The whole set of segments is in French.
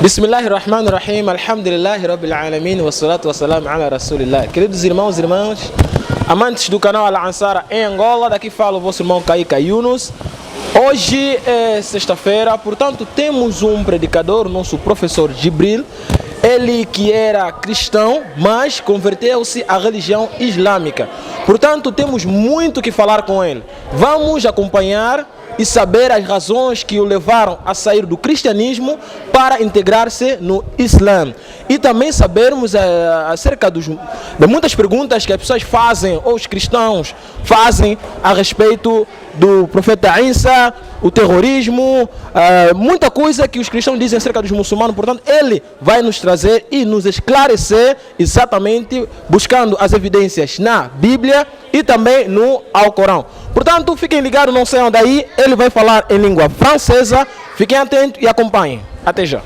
Bismillahirrahmanirrahim, alhamdulillahi rabbil alamin, wassalatu wassalamu ala rasulillah. Queridos irmãos e irmãs, amantes do canal Al-Ansar em Angola, daqui fala o vosso irmão Kaika Yunus. Hoje é sexta-feira, portanto temos um predicador, nosso professor Jibril. Ele que era cristão, mas converteu-se à religião islâmica. Portanto temos muito que falar com ele. Vamos acompanhar e saber as razões que o levaram a sair do cristianismo para integrar-se no Islã. E também sabermos acerca de muitas perguntas que as pessoas fazem, ou os cristãos fazem, a respeito do profeta Isa, o terrorismo, muita coisa que os cristãos dizem acerca dos muçulmanos. Portanto, ele vai nos trazer e nos esclarecer exatamente buscando as evidências na Bíblia e também no Alcorão. Portanto, fiquem ligados, não saiam daí, ele vai falar em língua francesa. Fiquem atentos e acompanhem. Até já.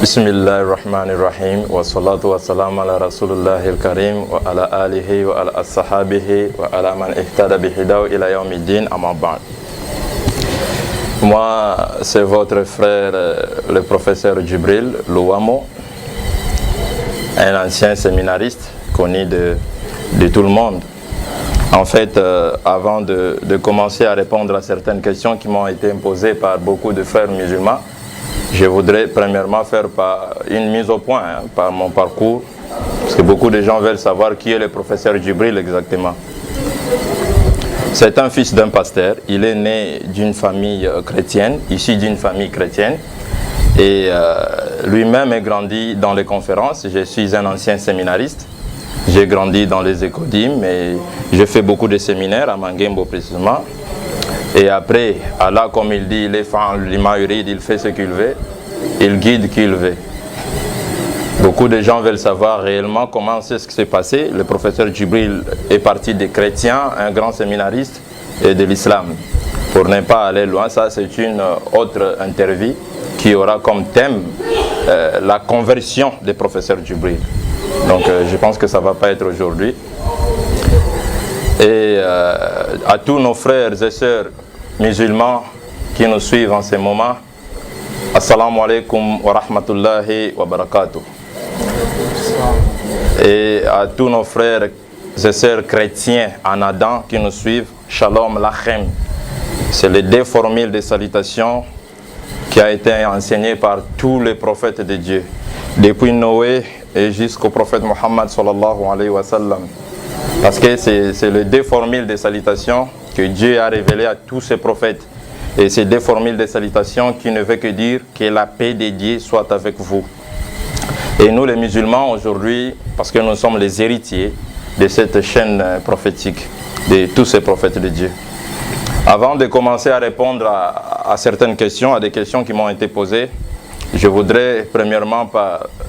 Bismillahirrahmanirrahim, wa salatu wa salam ala Rasulullahil Karim, wa ala alihi wa ala ashabihi, wa ala man ihtada bihidaw ila yawmiddin, amma ba'd. Moi, c'est votre frère, le professeur Jibril Louamo, un ancien séminariste connu de tout le monde. En fait, avant de commencer à répondre à certaines questions qui m'ont été imposées par beaucoup de frères musulmans, je voudrais premièrement faire une mise au point par mon parcours, parce que beaucoup de gens veulent savoir qui est le professeur Jibril exactement. C'est un fils d'un pasteur, il est né d'une famille chrétienne, issu d'une famille chrétienne, et lui-même est grandi dans les conférences. Je suis un ancien séminariste, j'ai grandi dans les écodymes et j'ai fait beaucoup de séminaires à Mangembo précisément. Et après, Allah, comme il dit, il fait ce qu'il veut, il guide qui il veut. Beaucoup de gens veulent savoir réellement comment c'est ce qui s'est passé. Le professeur Jibril est parti des chrétiens, un grand séminariste, et de l'islam. Pour ne pas aller loin, ça c'est une autre interview qui aura comme thème la conversion des professeurs Jibril. Donc je pense que ça ne va pas être aujourd'hui. Et à tous nos frères et sœurs musulmans qui nous suivent en ce moment, assalamu alaikum wa rahmatullahi wa barakatuh. Et à tous nos frères et sœurs chrétiens en Adam qui nous suivent, shalom lachem. C'est les deux formules de salutation qui a été enseigné par tous les prophètes de Dieu, depuis Noé et jusqu'au prophète Mohammed sallallahu alayhi wa sallam. Parce que c'est les deux formules de salutation que Dieu a révélées à tous ses prophètes. Et ces deux formules de salutation qui ne veut que dire que la paix de Dieu soit avec vous. Et nous les musulmans aujourd'hui, parce que nous sommes les héritiers de cette chaîne prophétique, de tous ces prophètes de Dieu. Avant de commencer à répondre à certaines questions, à des questions qui m'ont été posées, je voudrais premièrement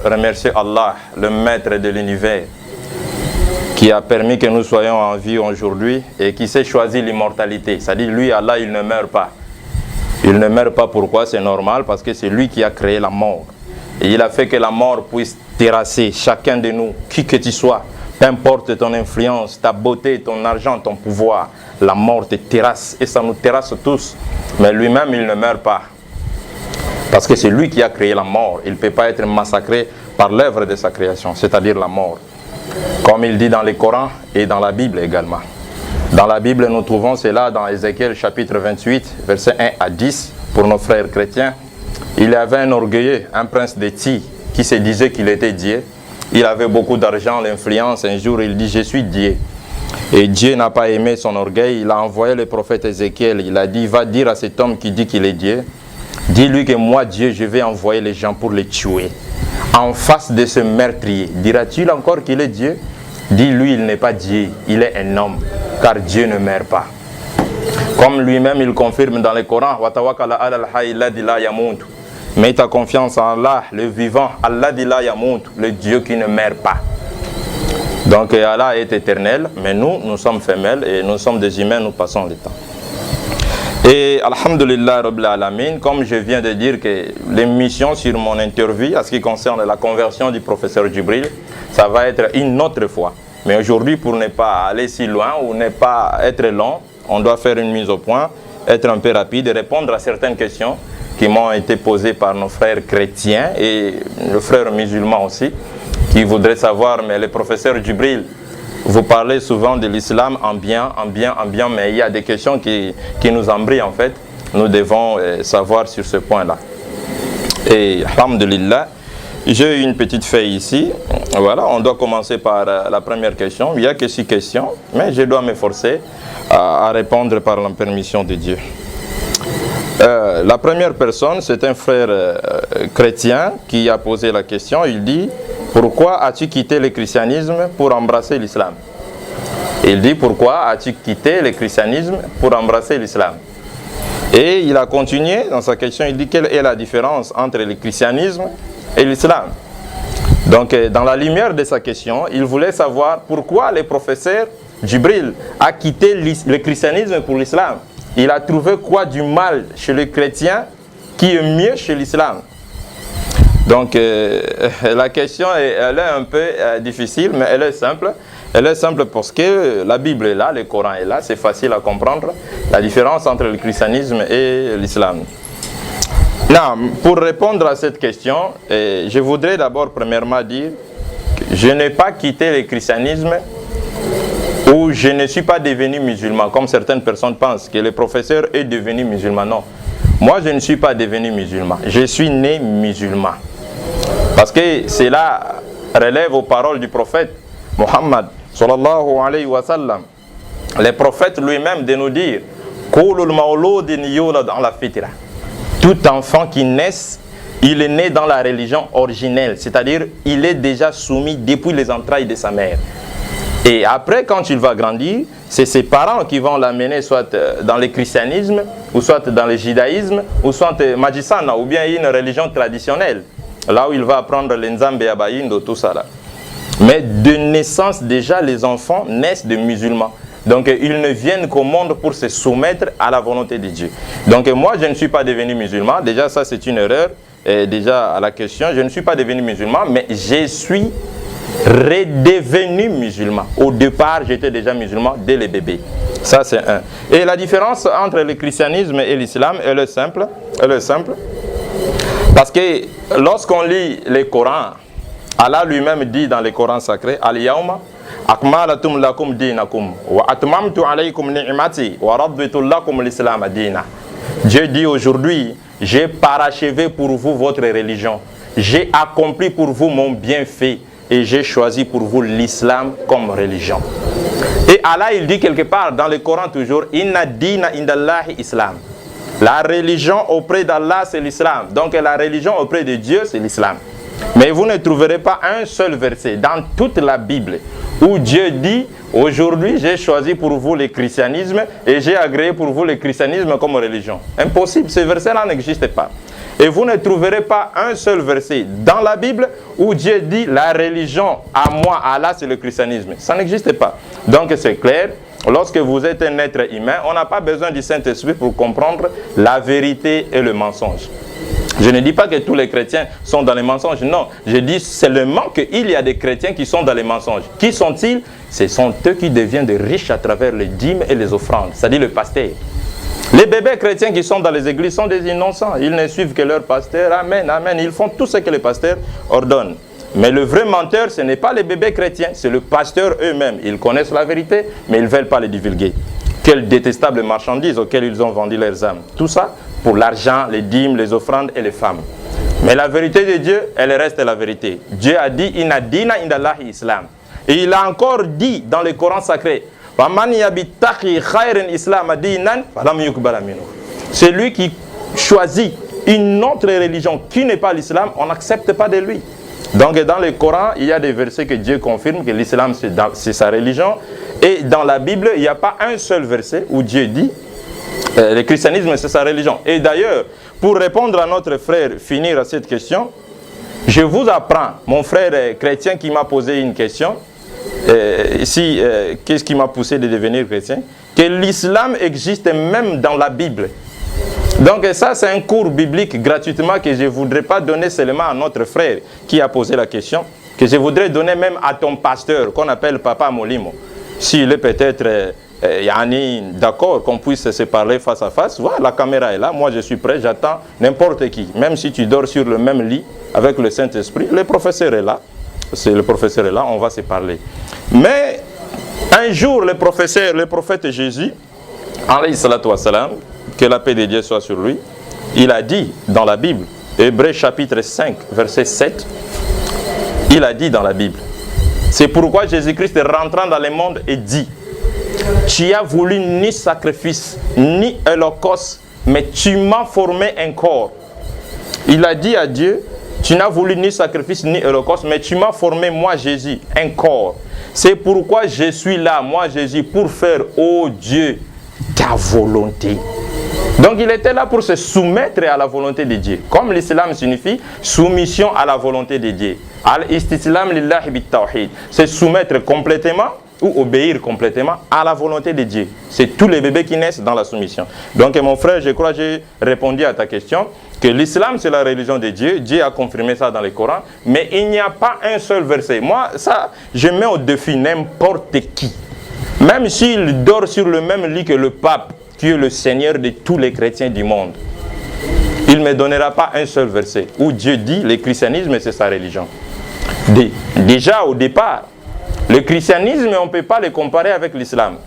remercier Allah, le maître de l'univers, qui a permis que nous soyons en vie aujourd'hui et qui s'est choisi l'immortalité. C'est-à-dire, lui, Allah, il ne meurt pas. Il ne meurt pas, pourquoi? C'est normal, parce que c'est lui qui a créé la mort. Et il a fait que la mort puisse terrasser chacun de nous, qui que tu sois. Peu importe ton influence, ta beauté, ton argent, ton pouvoir, la mort te terrasse et ça nous terrasse tous. Mais lui-même, il ne meurt pas. Parce que c'est lui qui a créé la mort. Il ne peut pas être massacré par l'œuvre de sa création, c'est-à-dire la mort. Comme il dit dans le Coran et dans la Bible également. Dans la Bible, nous trouvons cela dans Ézéchiel chapitre 28, versets 1 à 10, pour nos frères chrétiens. Il y avait un orgueilleux, un prince de Ty, qui se disait qu'il était Dieu. Il avait beaucoup d'argent, l'influence. Un jour, il dit « Je suis Dieu ». Et Dieu n'a pas aimé son orgueil. Il a envoyé le prophète Ézéchiel. Il a dit « Va dire à cet homme qui dit qu'il est Dieu, dis-lui que moi, Dieu, je vais envoyer les gens pour les tuer. En face de ce meurtrier, dira-t-il encore qu'il est Dieu? Dis-lui, il n'est pas Dieu, il est un homme, car Dieu ne meurt pas. » Comme lui-même, il confirme dans le Coran, « Mets ta confiance en Allah, le vivant, Allah dit la yamout, le Dieu qui ne meurt pas. » Donc Allah est éternel, mais nous sommes femelles et nous sommes des humains, nous passons le temps. Et alhamdulillah rabbil alamin, comme je viens de dire que l'émission sur mon interview, à ce qui concerne la conversion du professeur Jibril, ça va être une autre fois. Mais aujourd'hui, pour ne pas aller si loin ou ne pas être long, on doit faire une mise au point être un peu rapide et répondre à certaines questions qui m'ont été posées par nos frères chrétiens et nos frères musulmans aussi, qui voudraient savoir, mais le professeur Djibril, vous parlez souvent de l'islam en bien, mais il y a des questions qui nous embrient en fait. Nous devons savoir sur ce point-là. Et alhamdulillah, j'ai une petite feuille ici. Voilà, on doit commencer par la première question. Il n'y a que 6 questions, mais je dois m'efforcer à répondre par la permission de Dieu. La première personne, c'est un frère chrétien qui a posé la question. Il dit, pourquoi as-tu quitté le christianisme pour embrasser l'islam? Il dit, pourquoi as-tu quitté le christianisme pour embrasser l'islam? Et il a continué dans sa question, il dit, quelle est la différence entre le christianisme et l'islam? Donc, dans la lumière de sa question, il voulait savoir pourquoi le professeur Djibril a quitté le christianisme pour l'islam. Il a trouvé quoi du mal chez les chrétiens qui est mieux chez l'islam? Donc, la question, elle est un peu difficile, mais elle est simple. Elle est simple parce que la Bible est là, le Coran est là, c'est facile à comprendre la différence entre le christianisme et l'islam. Pour répondre à cette question, je voudrais d'abord premièrement dire que je n'ai pas quitté le christianisme ou je ne suis pas devenu musulman, comme certaines personnes pensent que le professeur est devenu musulman. Non, moi je ne suis pas devenu musulman, je suis né musulman. Parce que cela relève aux paroles du prophète Muhammad sallallahu alayhi wa sallam. Le prophète lui-même de nous dire tout enfant qui naît, il est né dans la religion originelle, c'est-à-dire il est déjà soumis depuis les entrailles de sa mère. Et après, quand il va grandir, c'est ses parents qui vont l'amener soit dans le christianisme, ou soit dans le judaïsme, ou soit Majisana, ou bien une religion traditionnelle, là où il va apprendre l'Enzambe Abayindo, tout ça là. Mais de naissance, déjà, les enfants naissent de musulmans. Donc, ils ne viennent qu'au monde pour se soumettre à la volonté de Dieu. Donc, moi, je ne suis pas devenu musulman. Déjà, ça, c'est une erreur. Et déjà, à la question, je ne suis pas devenu musulman, mais je suis redevenu musulman. Au départ, j'étais déjà musulman dès le bébé. Ça, c'est un. Et la différence entre le christianisme et l'islam, elle est simple. Elle est simple. Parce que lorsqu'on lit le Coran, Allah lui-même dit dans le Coran sacré, Al-Yawma akmalatum lakum dinakum wa atmamtu alaykum ni'mati wa raditu lakum l'islam dina. Dieu dit aujourd'hui, j'ai parachevé pour vous votre religion. J'ai accompli pour vous mon bienfait et j'ai choisi pour vous l'islam comme religion. Et Allah, il dit quelque part dans le Coran toujours, Inna dina indallahi islam. La religion auprès d'Allah, c'est l'islam. Donc la religion auprès de Dieu, c'est l'islam. Mais vous ne trouverez pas un seul verset dans toute la Bible où Dieu dit, aujourd'hui j'ai choisi pour vous le christianisme et j'ai agréé pour vous le christianisme comme religion. Impossible, ce verset-là n'existe pas. Et vous ne trouverez pas un seul verset dans la Bible où Dieu dit, la religion à moi, Allah, c'est le christianisme. Ça n'existe pas. Donc c'est clair. Lorsque vous êtes un être humain, on n'a pas besoin du Saint-Esprit pour comprendre la vérité et le mensonge. Je ne dis pas que tous les chrétiens sont dans les mensonges, non. Je dis seulement qu'il y a des chrétiens qui sont dans les mensonges. Qui sont-ils? Ce sont eux qui deviennent de riches à travers les dîmes et les offrandes, c'est-à-dire le pasteur. Les bébés chrétiens qui sont dans les églises sont des innocents. Ils ne suivent que leur pasteur. Amen, amen. Ils font tout ce que les pasteurs ordonnent. Mais le vrai menteur, ce n'est pas les bébés chrétiens, c'est le pasteur eux-mêmes. Ils connaissent la vérité, mais ils ne veulent pas les divulguer. Quelle détestable marchandise auxquelles ils ont vendu leurs âmes. Tout ça pour l'argent, les dîmes, les offrandes et les femmes. Mais la vérité de Dieu, elle reste la vérité. Dieu a dit, Inna dina indallahi islam. Et il a encore dit dans le Coran sacré, celui qui choisit une autre religion qui n'est pas l'islam, on n'accepte pas de lui. Donc dans le Coran, il y a des versets que Dieu confirme que l'islam c'est sa religion. Et dans la Bible, il n'y a pas un seul verset où Dieu dit le christianisme c'est sa religion. Et d'ailleurs, pour répondre à notre frère, finir à cette question, je vous apprends, mon frère chrétien qui m'a posé une question, qu'est-ce qui m'a poussé de devenir chrétien? Que l'islam existe même dans la Bible. Donc ça c'est un cours biblique gratuitement que je ne voudrais pas donner seulement à notre frère qui a posé la question, que je voudrais donner même à ton pasteur qu'on appelle Papa Molimo. S'il est peut-être d'accord, qu'on puisse se parler face à face. Voilà, la caméra est là, moi je suis prêt, j'attends n'importe qui. Même si tu dors sur le même lit avec le Saint-Esprit, le professeur est là. Le professeur est là, on va se parler. Mais un jour, le prophète Jésus, alayhi salatu wassalam, que la paix de Dieu soit sur lui, il a dit dans la Bible, Hébreux chapitre 5, verset 7, il a dit dans la Bible, c'est pourquoi Jésus-Christ rentrant dans le monde et dit, tu as voulu ni sacrifice, ni holocauste, mais tu m'as formé un corps. Il a dit à Dieu, tu n'as voulu ni sacrifice, ni holocauste, mais tu m'as formé, moi Jésus, un corps. C'est pourquoi je suis là, moi Jésus, pour faire, ô Dieu, ta volonté. Donc il était là pour se soumettre à la volonté de Dieu. Comme l'islam signifie soumission à la volonté de Dieu. Al-istislam lillahi bit-tawhid. Se soumettre complètement ou obéir complètement à la volonté de Dieu. C'est tous les bébés qui naissent dans la soumission. Donc mon frère, je crois que j'ai répondu à ta question, que l'islam c'est la religion de Dieu. Dieu a confirmé ça dans le Coran, mais il n'y a pas un seul verset. Moi, ça, je mets au défi n'importe qui. Même s'il dort sur le même lit que le pape, qui est le Seigneur de tous les chrétiens du monde, il ne me donnera pas un seul verset où Dieu dit le christianisme c'est sa religion. Déjà au départ, le christianisme on ne peut pas le comparer avec l'islam.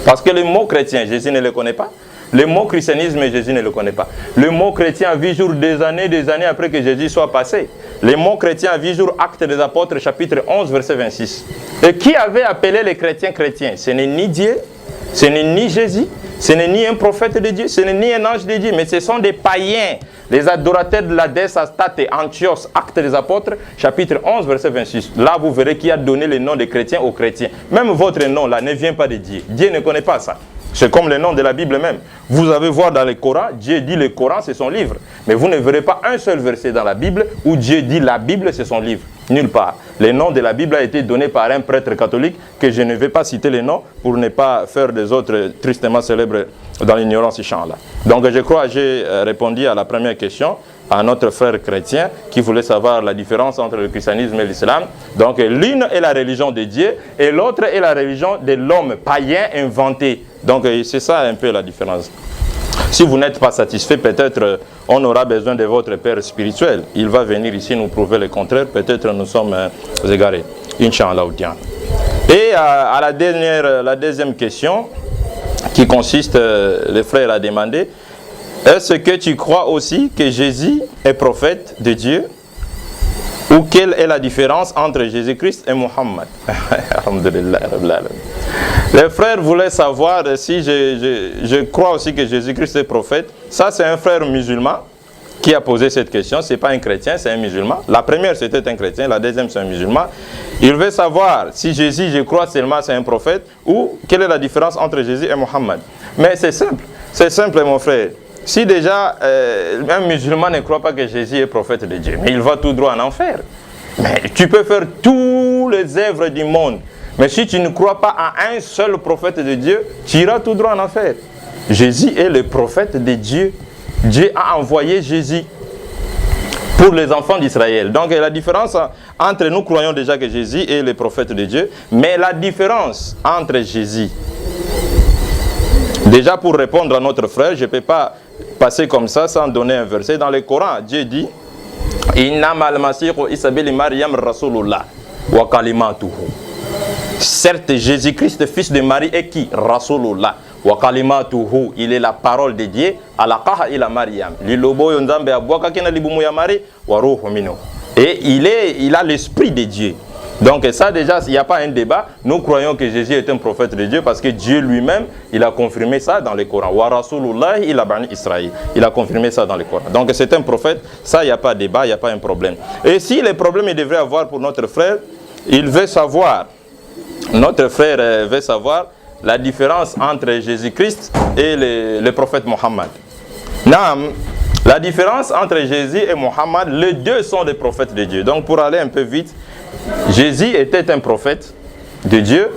Parce que le mot chrétien, Jésus ne le connaît pas. Le mot christianisme, Jésus ne le connaît pas. Le mot chrétien vit jour des années après que Jésus soit passé. Le mot chrétien vit jour Actes des Apôtres, chapitre 11, verset 26. Et qui avait appelé les chrétiens chrétiens? Ce n'est ni Dieu, ce n'est ni Jésus, ce n'est ni un prophète de Dieu, ce n'est ni un ange de Dieu, mais ce sont des païens, les adorateurs de la déesse Astarte, Antioche, Actes des Apôtres, chapitre 11, verset 26. Là, vous verrez qui a donné le nom des chrétiens aux chrétiens. Même votre nom, là, ne vient pas de Dieu. Dieu ne connaît pas ça. C'est comme le nom de la Bible même. Vous allez voir dans le Coran, Dieu dit le Coran, c'est son livre. Mais vous ne verrez pas un seul verset dans la Bible où Dieu dit la Bible, c'est son livre. Nulle part. Le nom de la Bible a été donné par un prêtre catholique que je ne vais pas citer les noms pour ne pas faire des autres tristement célèbres dans l'ignorance là. Donc je crois que j'ai répondu à la première question à notre frère chrétien qui voulait savoir la différence entre le christianisme et l'islam. Donc l'une est la religion de Dieu et l'autre est la religion de l'homme païen inventé. Donc c'est ça un peu la différence. Si vous n'êtes pas satisfait, peut-être on aura besoin de votre père spirituel. Il va venir ici nous prouver le contraire. Peut-être nous sommes égarés. Inch'Allah. Et à la deuxième question qui consiste, le frère a demandé, est-ce que tu crois aussi que Jésus est prophète de Dieu? Ou quelle est la différence entre Jésus-Christ et Mohammed? Les frères voulaient savoir si je crois aussi que Jésus-Christ est prophète. Ça, c'est un frère musulman qui a posé cette question. Ce n'est pas un chrétien, c'est un musulman. La première, c'était un chrétien. La deuxième, c'est un musulman. Il veut savoir si Jésus, je crois seulement, c'est un prophète ou quelle est la différence entre Jésus et Mohammed. Mais c'est simple. C'est simple, mon frère. Si déjà un musulman ne croit pas que Jésus est prophète de Dieu, mais il va tout droit en enfer. Mais tu peux faire toutes les œuvres du monde. Mais si tu ne crois pas à un seul prophète de Dieu, tu iras tout droit en enfer. Jésus est le prophète de Dieu. Dieu a envoyé Jésus pour les enfants d'Israël. Donc la différence entre nous croyons déjà que Jésus est le prophète de Dieu, mais la différence entre Jésus, déjà pour répondre à notre frère, je ne peux pas passer comme ça sans donner un verset. Dans le Coran, Dieu dit Innamal masihu Isa bin Maryam rasulullah wa kalimatuhu. Certes, Jésus-Christ, fils de Marie, est qui? Rasulullah. Wa kalimatuhu, il est la parole de Dieu. Alaqaha ila Maryam. Lilobo yonzambe abwaka kena libumu ya Marie wa ruhu minhu. Et il a l'esprit de Dieu. Donc ça déjà, il n'y a pas un débat. Nous croyons que Jésus est un prophète de Dieu parce que Dieu lui-même, il a confirmé ça dans le Coran. Wa rasulullah ila bani Israël. Il a confirmé ça dans le Coran. Donc c'est un prophète. Ça, il n'y a pas de débat, il n'y a pas un problème. Et si le problème il devrait avoir pour notre frère, il veut savoir, notre frère veut savoir la différence entre Jésus-Christ et le prophète Mohammed. La différence entre Jésus et Mohammed, les deux sont des prophètes de Dieu. Donc pour aller un peu vite, Jésus était un prophète de Dieu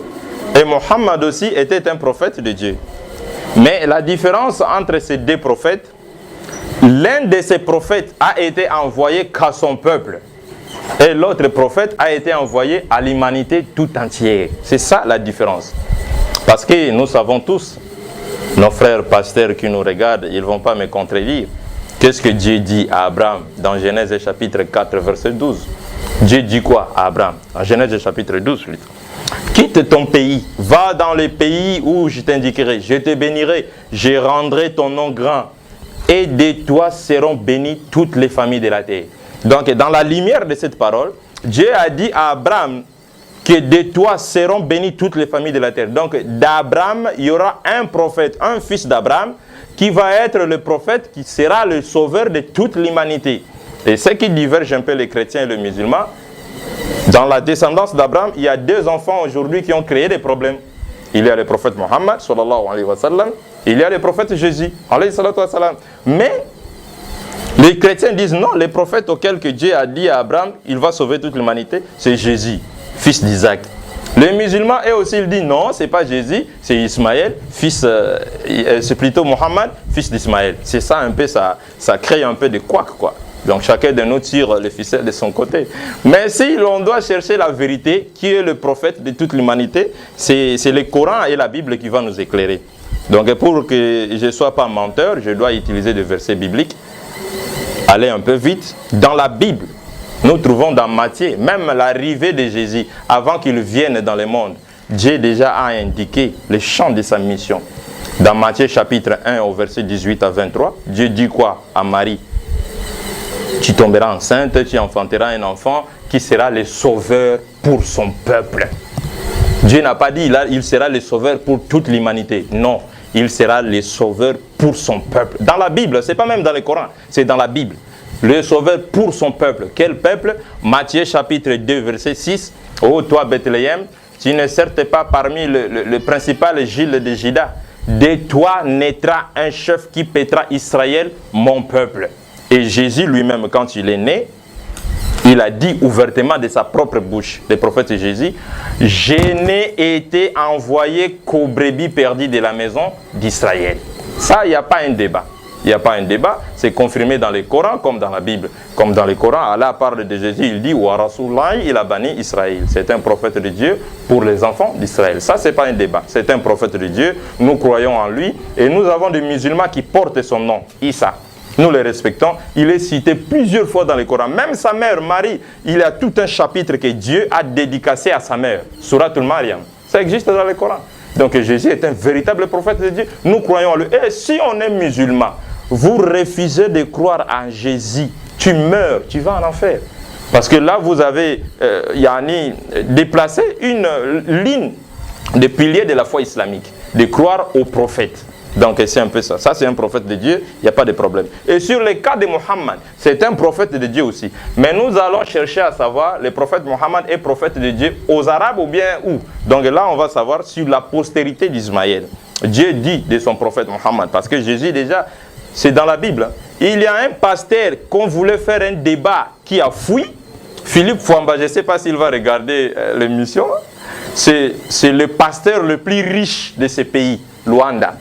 et Mohammed aussi était un prophète de Dieu. Mais la différence entre ces deux prophètes, l'un de ces prophètes a été envoyé qu'à son peuple et l'autre prophète a été envoyé à l'humanité tout entière. C'est ça la différence. Parce que nous savons tous, nos frères pasteurs qui nous regardent, ils ne vont pas me contredire. Qu'est-ce que Dieu dit à Abraham dans Genèse chapitre 4, verset 12? Dieu dit quoi à Abraham? En Genèse chapitre 12, plutôt. Quitte ton pays, va dans les pays où je t'indiquerai, je te bénirai, je rendrai ton nom grand, et de toi seront bénies toutes les familles de la terre. Donc, dans la lumière de cette parole, Dieu a dit à Abraham que de toi seront bénies toutes les familles de la terre. Donc, d'Abraham, il y aura un prophète, un fils d'Abraham, qui va être le prophète qui sera le sauveur de toute l'humanité. Et ce qui diverge un peu les chrétiens et les musulmans, dans la descendance d'Abraham, il y a deux enfants aujourd'hui qui ont créé des problèmes. Il y a le prophète Mohammed, sallallahu alayhi wa sallam, il y a le prophète Jésus, alayhi salatu wa sallam. Mais les chrétiens disent non, le prophète auquel que Dieu a dit à Abraham, il va sauver toute l'humanité, c'est Jésus, fils d'Isaac. Les musulmans, eux aussi, ils disent non, c'est pas Jésus, c'est Ismaël, c'est plutôt Mohammed, fils d'Ismaël. C'est ça un peu, ça crée un peu de couac, quoi. Donc chacun de nous tire les ficelles de son côté. Mais si l'on doit chercher la vérité, qui est le prophète de toute l'humanité, c'est le Coran et la Bible qui va nous éclairer. Donc pour que je ne sois pas menteur, je dois utiliser des versets bibliques. Aller un peu vite. Dans la Bible, nous trouvons dans Matthieu, même l'arrivée de Jésus, avant qu'il vienne dans le monde, Dieu déjà a indiqué le champ de sa mission. Dans Matthieu chapitre 1 au verset 18 à 23, Dieu dit quoi à Marie? Tu tomberas enceinte, tu enfanteras un enfant qui sera le sauveur pour son peuple. Dieu n'a pas dit il sera le sauveur pour toute l'humanité. Non, il sera le sauveur pour son peuple. Dans la Bible, ce n'est pas même dans le Coran, c'est dans la Bible. Le sauveur pour son peuple. Quel peuple? Matthieu chapitre 2 verset 6. Oh toi Bethléem, tu ne certes pas parmi le principal Gilles de Juda. De toi naîtra un chef qui paîtra Israël, mon peuple. Et Jésus lui-même, quand il est né, il a dit ouvertement de sa propre bouche, le prophète Jésus, « Je n'ai été envoyé qu'aux brebis perdues de la maison d'Israël. » Ça, il n'y a pas un débat. Il n'y a pas un débat. C'est confirmé dans le Coran comme dans la Bible. Comme dans le Coran, Allah parle de Jésus, il dit « Wa Rasulullah, il a banni Israël. » C'est un prophète de Dieu pour les enfants d'Israël. Ça, ce n'est pas un débat. C'est un prophète de Dieu. Nous croyons en lui. Et nous avons des musulmans qui portent son nom, Issa. Nous le respectons. Il est cité plusieurs fois dans le Coran. Même sa mère, Marie, il y a tout un chapitre que Dieu a dédicacé à sa mère. Surat al-Maryam. Ça existe dans le Coran. Donc Jésus est un véritable prophète de Dieu. Nous croyons en lui. Et si on est musulman, vous refusez de croire en Jésus, tu meurs, tu vas en enfer. Parce que là, vous avez déplacé une ligne de piliers de la foi islamique, de croire au prophète. Donc c'est un peu ça. Ça c'est un prophète de Dieu, il n'y a pas de problème. Et sur le cas de Mohammed, c'est un prophète de Dieu aussi. Mais nous allons chercher à savoir, le prophète Mohammed est prophète de Dieu aux Arabes ou bien où? Donc là on va savoir sur la postérité d'Ismaël. Dieu dit de son prophète Mohammed, parce que Jésus déjà, c'est dans la Bible. Il y a un pasteur qu'on voulait faire un débat qui a fui. Philippe Fouamba, je ne sais pas s'il va regarder l'émission. C'est le pasteur le plus riche de ce pays, Luanda.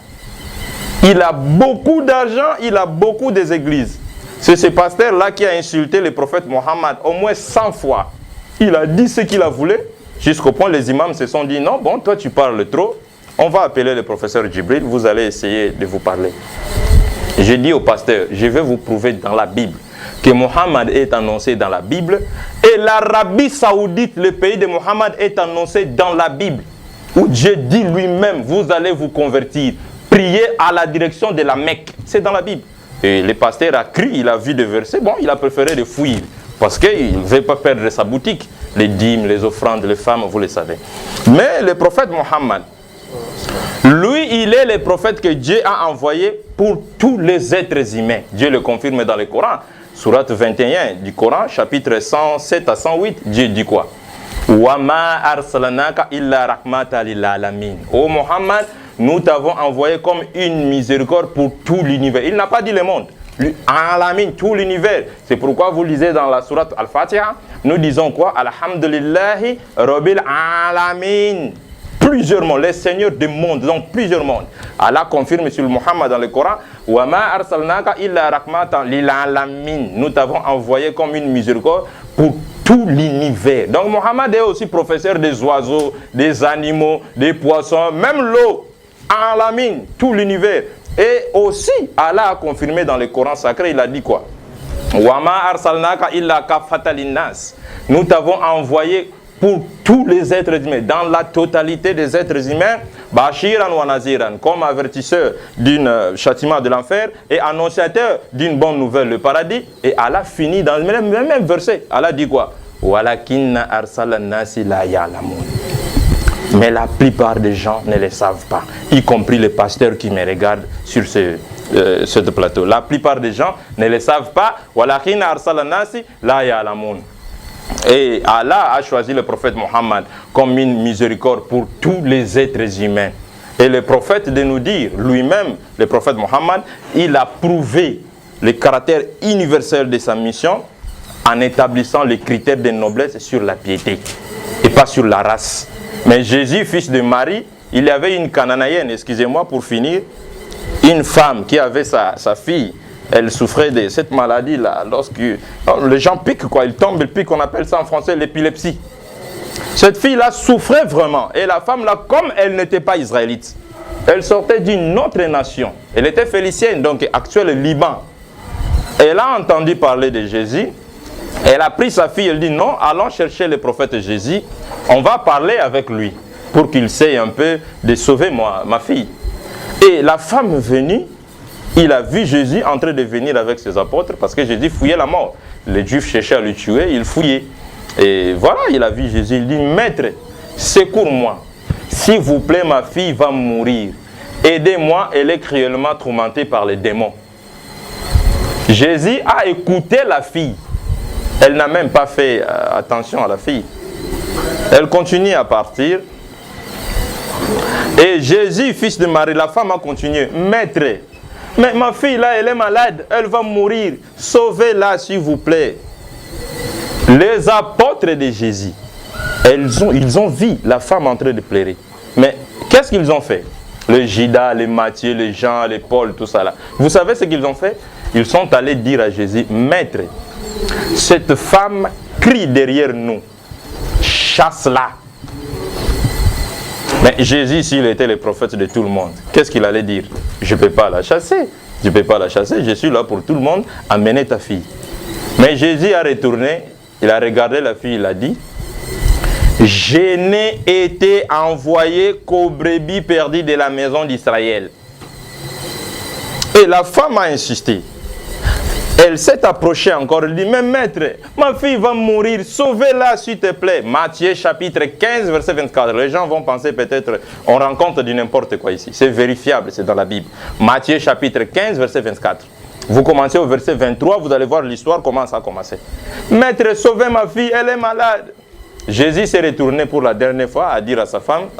Il a beaucoup d'argent, il a beaucoup des églises. C'est ce pasteur-là qui a insulté le prophète Mohammed au moins 100 fois. Il a dit ce qu'il a voulu, jusqu'au point où les imams se sont dit, non, bon, toi tu parles trop, on va appeler le professeur Djibril, vous allez essayer de vous parler. J'ai dit au pasteur, je vais vous prouver dans la Bible que Mohammed est annoncé dans la Bible et l'Arabie Saoudite, le pays de Mohammed, est annoncé dans la Bible. Où Dieu dit lui-même, vous allez vous convertir. Prier à la direction de la Mecque. C'est dans la Bible. Et le pasteur a cru, il a vu des versets. Bon, il a préféré de fuir. Parce qu'il ne veut pas perdre sa boutique. Les dîmes, les offrandes, les femmes, vous le savez. Mais le prophète Mohammed, lui, il est le prophète que Dieu a envoyé pour tous les êtres humains. Dieu le confirme dans le Coran. Surat 21 du Coran, chapitre 107 à 108. Dieu dit quoi? Wa ma arsalanaka illa rahmatan lil alamin. Ô Mohammed, nous t'avons envoyé comme une miséricorde pour tout l'univers. Il n'a pas dit le monde. Alamin, tout l'univers. C'est pourquoi vous lisez dans la sourate Al-Fatiha, nous disons quoi? Alhamdulillahi Rabbil Alamin. Plusieurs mondes, les seigneurs des mondes, donc plusieurs mondes. Allah confirme sur Muhammad dans le Coran, wa ma arsalnaka illa rahmatan lil alamin. Nous t'avons envoyé comme une miséricorde pour tout l'univers. Donc Mohammed est aussi professeur des oiseaux, des animaux, des poissons, même l'eau, Alamin, tout l'univers. Et aussi, Allah a confirmé dans le Coran sacré, il a dit quoi? Wama arsalnaka illa kafatan linnas. Nous t'avons envoyé pour tous les êtres humains, dans la totalité des êtres humains, Bashiran wa Naziran, comme avertisseur d'un châtiment de l'enfer et annonciateur d'une bonne nouvelle, le paradis. Et Allah finit dans le même verset. Allah dit quoi? Walakinna arsalan nasi la ya'lamun. Mais la plupart des gens ne le savent pas, y compris les pasteurs qui me regardent sur ce plateau. La plupart des gens ne le savent pas. Walakinna arsalan nasi la ya'lamun. Et Allah a choisi le prophète Mohammed comme une miséricorde pour tous les êtres humains. Et le prophète de nous dire, lui-même, le prophète Mohammed, il a prouvé le caractère universel de sa mission en établissant les critères de noblesse sur la piété et pas sur la race. Mais Jésus, fils de Marie, il y avait une Cananéenne, excusez-moi pour finir, une femme qui avait sa fille. Elle souffrait de cette maladie-là. Lorsque les gens piquent, quoi, ils tombent, ils piquent, on appelle ça en français l'épilepsie. Cette fille-là souffrait vraiment. Et la femme-là, comme elle n'était pas israélite, elle sortait d'une autre nation. Elle était phénicienne, donc actuelle Liban. Elle a entendu parler de Jésus. Elle a pris sa fille, elle dit non, allons chercher le prophète Jésus. On va parler avec lui pour qu'il sait un peu de sauver ma fille. Et la femme venue, il a vu Jésus en train de venir avec ses apôtres parce que Jésus fouillait la mort. Les Juifs cherchaient à le tuer, il fouillait. Et voilà, il a vu Jésus, il dit, Maître, secours-moi. S'il vous plaît, ma fille va mourir. Aidez-moi, elle est cruellement tourmentée par les démons. Jésus a écouté la fille. Elle n'a même pas fait attention à la fille. Elle continue à partir. Et Jésus, fils de Marie, la femme a continué. Maître, mais ma fille là, elle est malade, elle va mourir. Sauvez-la, s'il vous plaît. Les apôtres de Jésus, ils ont vu la femme en train de pleurer. Mais qu'est-ce qu'ils ont fait? Le Judas, les Matthieu, les Jean, les Paul, tout ça là. Vous savez ce qu'ils ont fait? Ils sont allés dire à Jésus, Maître, cette femme crie derrière nous. Chasse-la. Mais Jésus, s'il était le prophète de tout le monde, qu'est-ce qu'il allait dire? Je ne peux pas la chasser. Je ne peux pas la chasser. Je suis là pour tout le monde. Amenez ta fille. Mais Jésus a retourné. Il a regardé la fille. Il a dit, je n'ai été envoyé qu'aux brebis perdues de la maison d'Israël. Et la femme a insisté. Elle s'est approchée encore, elle dit, mais maître, ma fille va mourir, sauvez-la s'il te plaît. Matthieu chapitre 15, verset 24. Les gens vont penser peut-être, on rencontre du n'importe quoi ici. C'est vérifiable, c'est dans la Bible. Matthieu chapitre 15, verset 24. Vous commencez au verset 23, vous allez voir l'histoire, comment ça a commencé. Maître, sauvez ma fille, elle est malade. Jésus s'est retourné pour la dernière fois à dire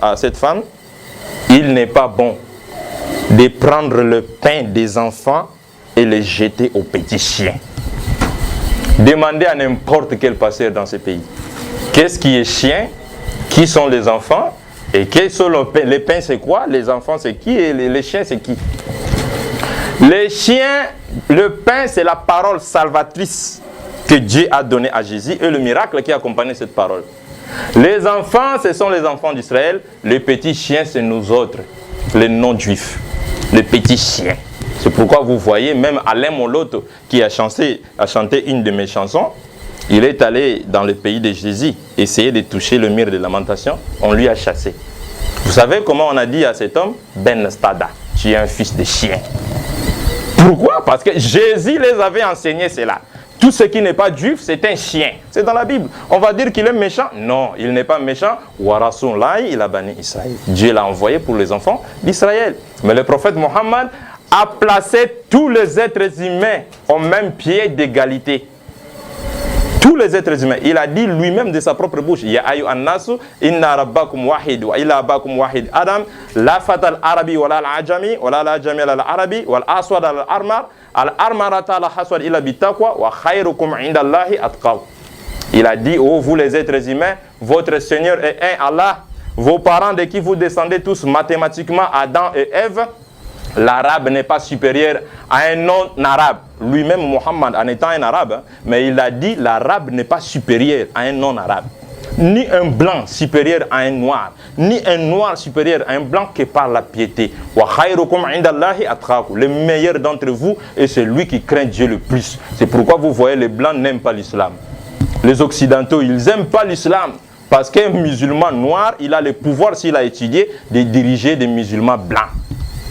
à cette femme, il n'est pas bon de prendre le pain des enfants et les jeter aux petits chiens. Demandez à n'importe quel pasteur dans ce pays. Qu'est-ce qui est chien? Qui sont les enfants? Et quels sont les pains, c'est quoi? Les enfants, c'est qui? Et les chiens, c'est qui? Les chiens, le pain, c'est la parole salvatrice que Dieu a donnée à Jésus et le miracle qui accompagne cette parole. Les enfants, ce sont les enfants d'Israël. Les petits chiens, c'est nous autres, les non-juifs. Les petits chiens. C'est pourquoi vous voyez, même Alain Moloto, qui a chanté une de mes chansons, il est allé dans le pays de Jésus, essayer de toucher le mur de lamentation, on lui a chassé. Vous savez comment on a dit à cet homme? Ben Stada, tu es un fils de chien. Pourquoi? Parce que Jésus les avait enseigné cela. Tout ce qui n'est pas juif, c'est un chien. C'est dans la Bible. On va dire qu'il est méchant? Non, il n'est pas méchant. Warasun Lai, il a banni Israël. Dieu l'a envoyé pour les enfants d'Israël. Mais le prophète Mohammed a placé tous les êtres humains au même pied d'égalité. Tous les êtres humains. Il a dit lui-même de sa propre bouche, Ya ayu an-nasu, inna rabbakum wahid, wa ila abakum wahid Adam, la fatal arabi wa la al-ajami, wa la al-ajami al-arabi, wa al-aswad al-armar, al-armarata al-haswad ila bitaqwa, wa khayrukum indallahi atqaw. Il a dit, oh vous les êtres humains, votre Seigneur est un Allah, vos parents de qui vous descendez tous mathématiquement, Adam et Ève, l'arabe n'est pas supérieur à un non-arabe. Lui-même, Mohammed, en étant un arabe, mais il a dit l'arabe n'est pas supérieur à un non-arabe. Ni un blanc supérieur à un noir, ni un noir supérieur à un blanc qui parle la piété. Le meilleur d'entre vous est celui qui craint Dieu le plus. C'est pourquoi vous voyez, les blancs n'aiment pas l'islam. Les occidentaux, ils n'aiment pas l'islam. Parce qu'un musulman noir, il a le pouvoir, s'il a étudié, de diriger des musulmans blancs.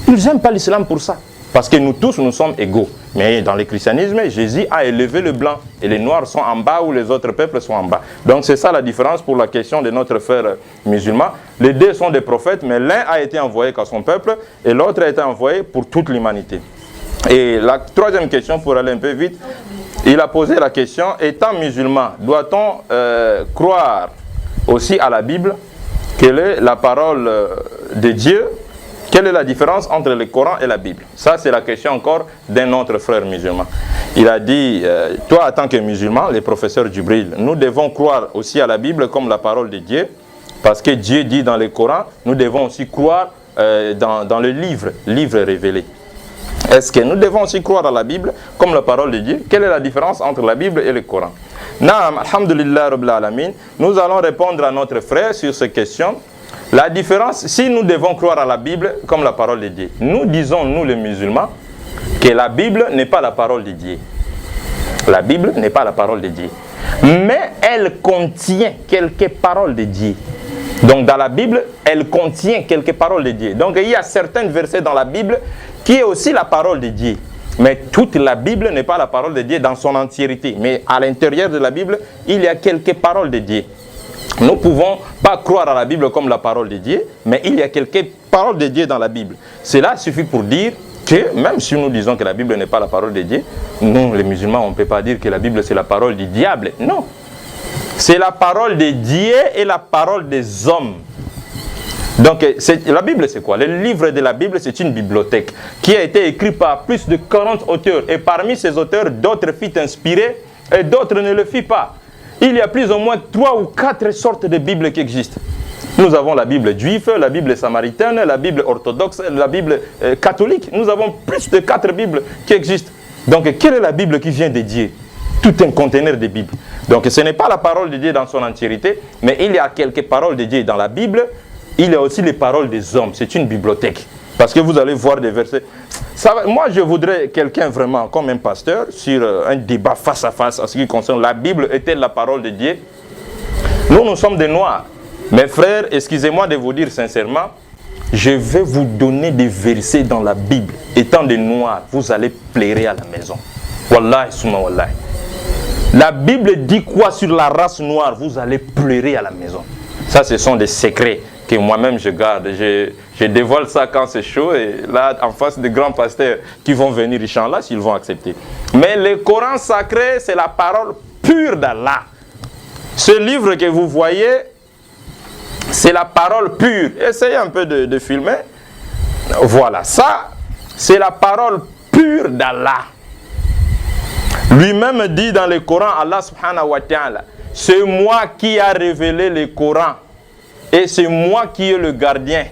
Ils n'aiment pas l'islam pour ça. Parce que nous tous, nous sommes égaux. Mais dans le christianisme, Jésus a élevé le blanc. Et les noirs sont en bas ou les autres peuples sont en bas. Donc c'est ça la différence pour la question de notre frère musulman. Les deux sont des prophètes, mais l'un a été envoyé qu'à son peuple et l'autre a été envoyé pour toute l'humanité. Et la troisième question, pour aller un peu vite, il a posé la question, étant musulman, doit-on croire aussi à la Bible? Quelle est la parole de Dieu? Quelle est la différence entre le Coran et la Bible? Ça, c'est la question encore d'un autre frère musulman. Il a dit, toi, en tant que musulman, les professeurs Djibril, nous devons croire aussi à la Bible comme la parole de Dieu, parce que Dieu dit dans le Coran, nous devons aussi croire dans le livre révélé. Est-ce que nous devons aussi croire à la Bible comme la parole de Dieu? Quelle est la différence entre la Bible et le Coran? Naam, alhamdulillah rabbil alamin. Nous allons répondre à notre frère sur ces questions. La différence, si nous devons croire à la Bible comme la parole de Dieu, nous disons, nous les musulmans, que la Bible n'est pas la parole de Dieu. La Bible n'est pas la parole de Dieu. Mais elle contient quelques paroles de Dieu. Donc dans la Bible, elle contient quelques paroles de Dieu. Donc il y a certains versets dans la Bible qui est aussi la parole de Dieu. Mais toute la Bible n'est pas la parole de Dieu dans son entièreté. Mais à l'intérieur de la Bible, il y a quelques paroles de Dieu. Nous ne pouvons pas croire à la Bible comme la parole de Dieu, mais il y a quelques paroles de Dieu dans la Bible. Cela suffit pour dire que, même si nous disons que la Bible n'est pas la parole de Dieu, nous, les musulmans, on ne peut pas dire que la Bible, c'est la parole du diable. Non. C'est la parole de Dieu et la parole des hommes. Donc, la Bible, c'est quoi? Le livre de la Bible, c'est une bibliothèque qui a été écrite par plus de 40 auteurs. Et parmi ces auteurs, d'autres furent inspirés et d'autres ne le firent pas. Il y a plus ou moins 3 ou 4 sortes de Bibles qui existent. Nous avons la Bible juive, la Bible samaritaine, la Bible orthodoxe, la Bible catholique. Nous avons plus de 4 Bibles qui existent. Donc, quelle est la Bible qui vient de Dieu? Tout un conteneur de Bible. Donc, ce n'est pas la parole de Dieu dans son entièreté, mais il y a quelques paroles de Dieu dans la Bible. Il y a aussi les paroles des hommes. C'est une bibliothèque. Parce que vous allez voir des versets. Moi, je voudrais quelqu'un vraiment comme un pasteur sur un débat face à face en ce qui concerne la Bible. Est-elle la parole de Dieu? Nous sommes des Noirs. Mes frères, excusez-moi de vous dire sincèrement, je vais vous donner des versets dans la Bible. Étant des Noirs, vous allez pleurer à la maison. Wallahi, summa wallahi. La Bible dit quoi sur la race noire? Vous allez pleurer à la maison. Ça, ce sont des secrets que moi-même je garde. Je dévoile ça quand c'est chaud et là, en face des grands pasteurs qui vont venir, Inch'Allah, s'ils vont accepter. Mais le Coran sacré, c'est la parole pure d'Allah. Ce livre que vous voyez, c'est la parole pure. Essayez un peu de filmer. Voilà, ça, c'est la parole pure d'Allah. Lui-même dit dans le Coran, Allah subhanahu wa ta'ala, c'est moi qui a révélé le Coran. Et c'est moi qui est le gardien.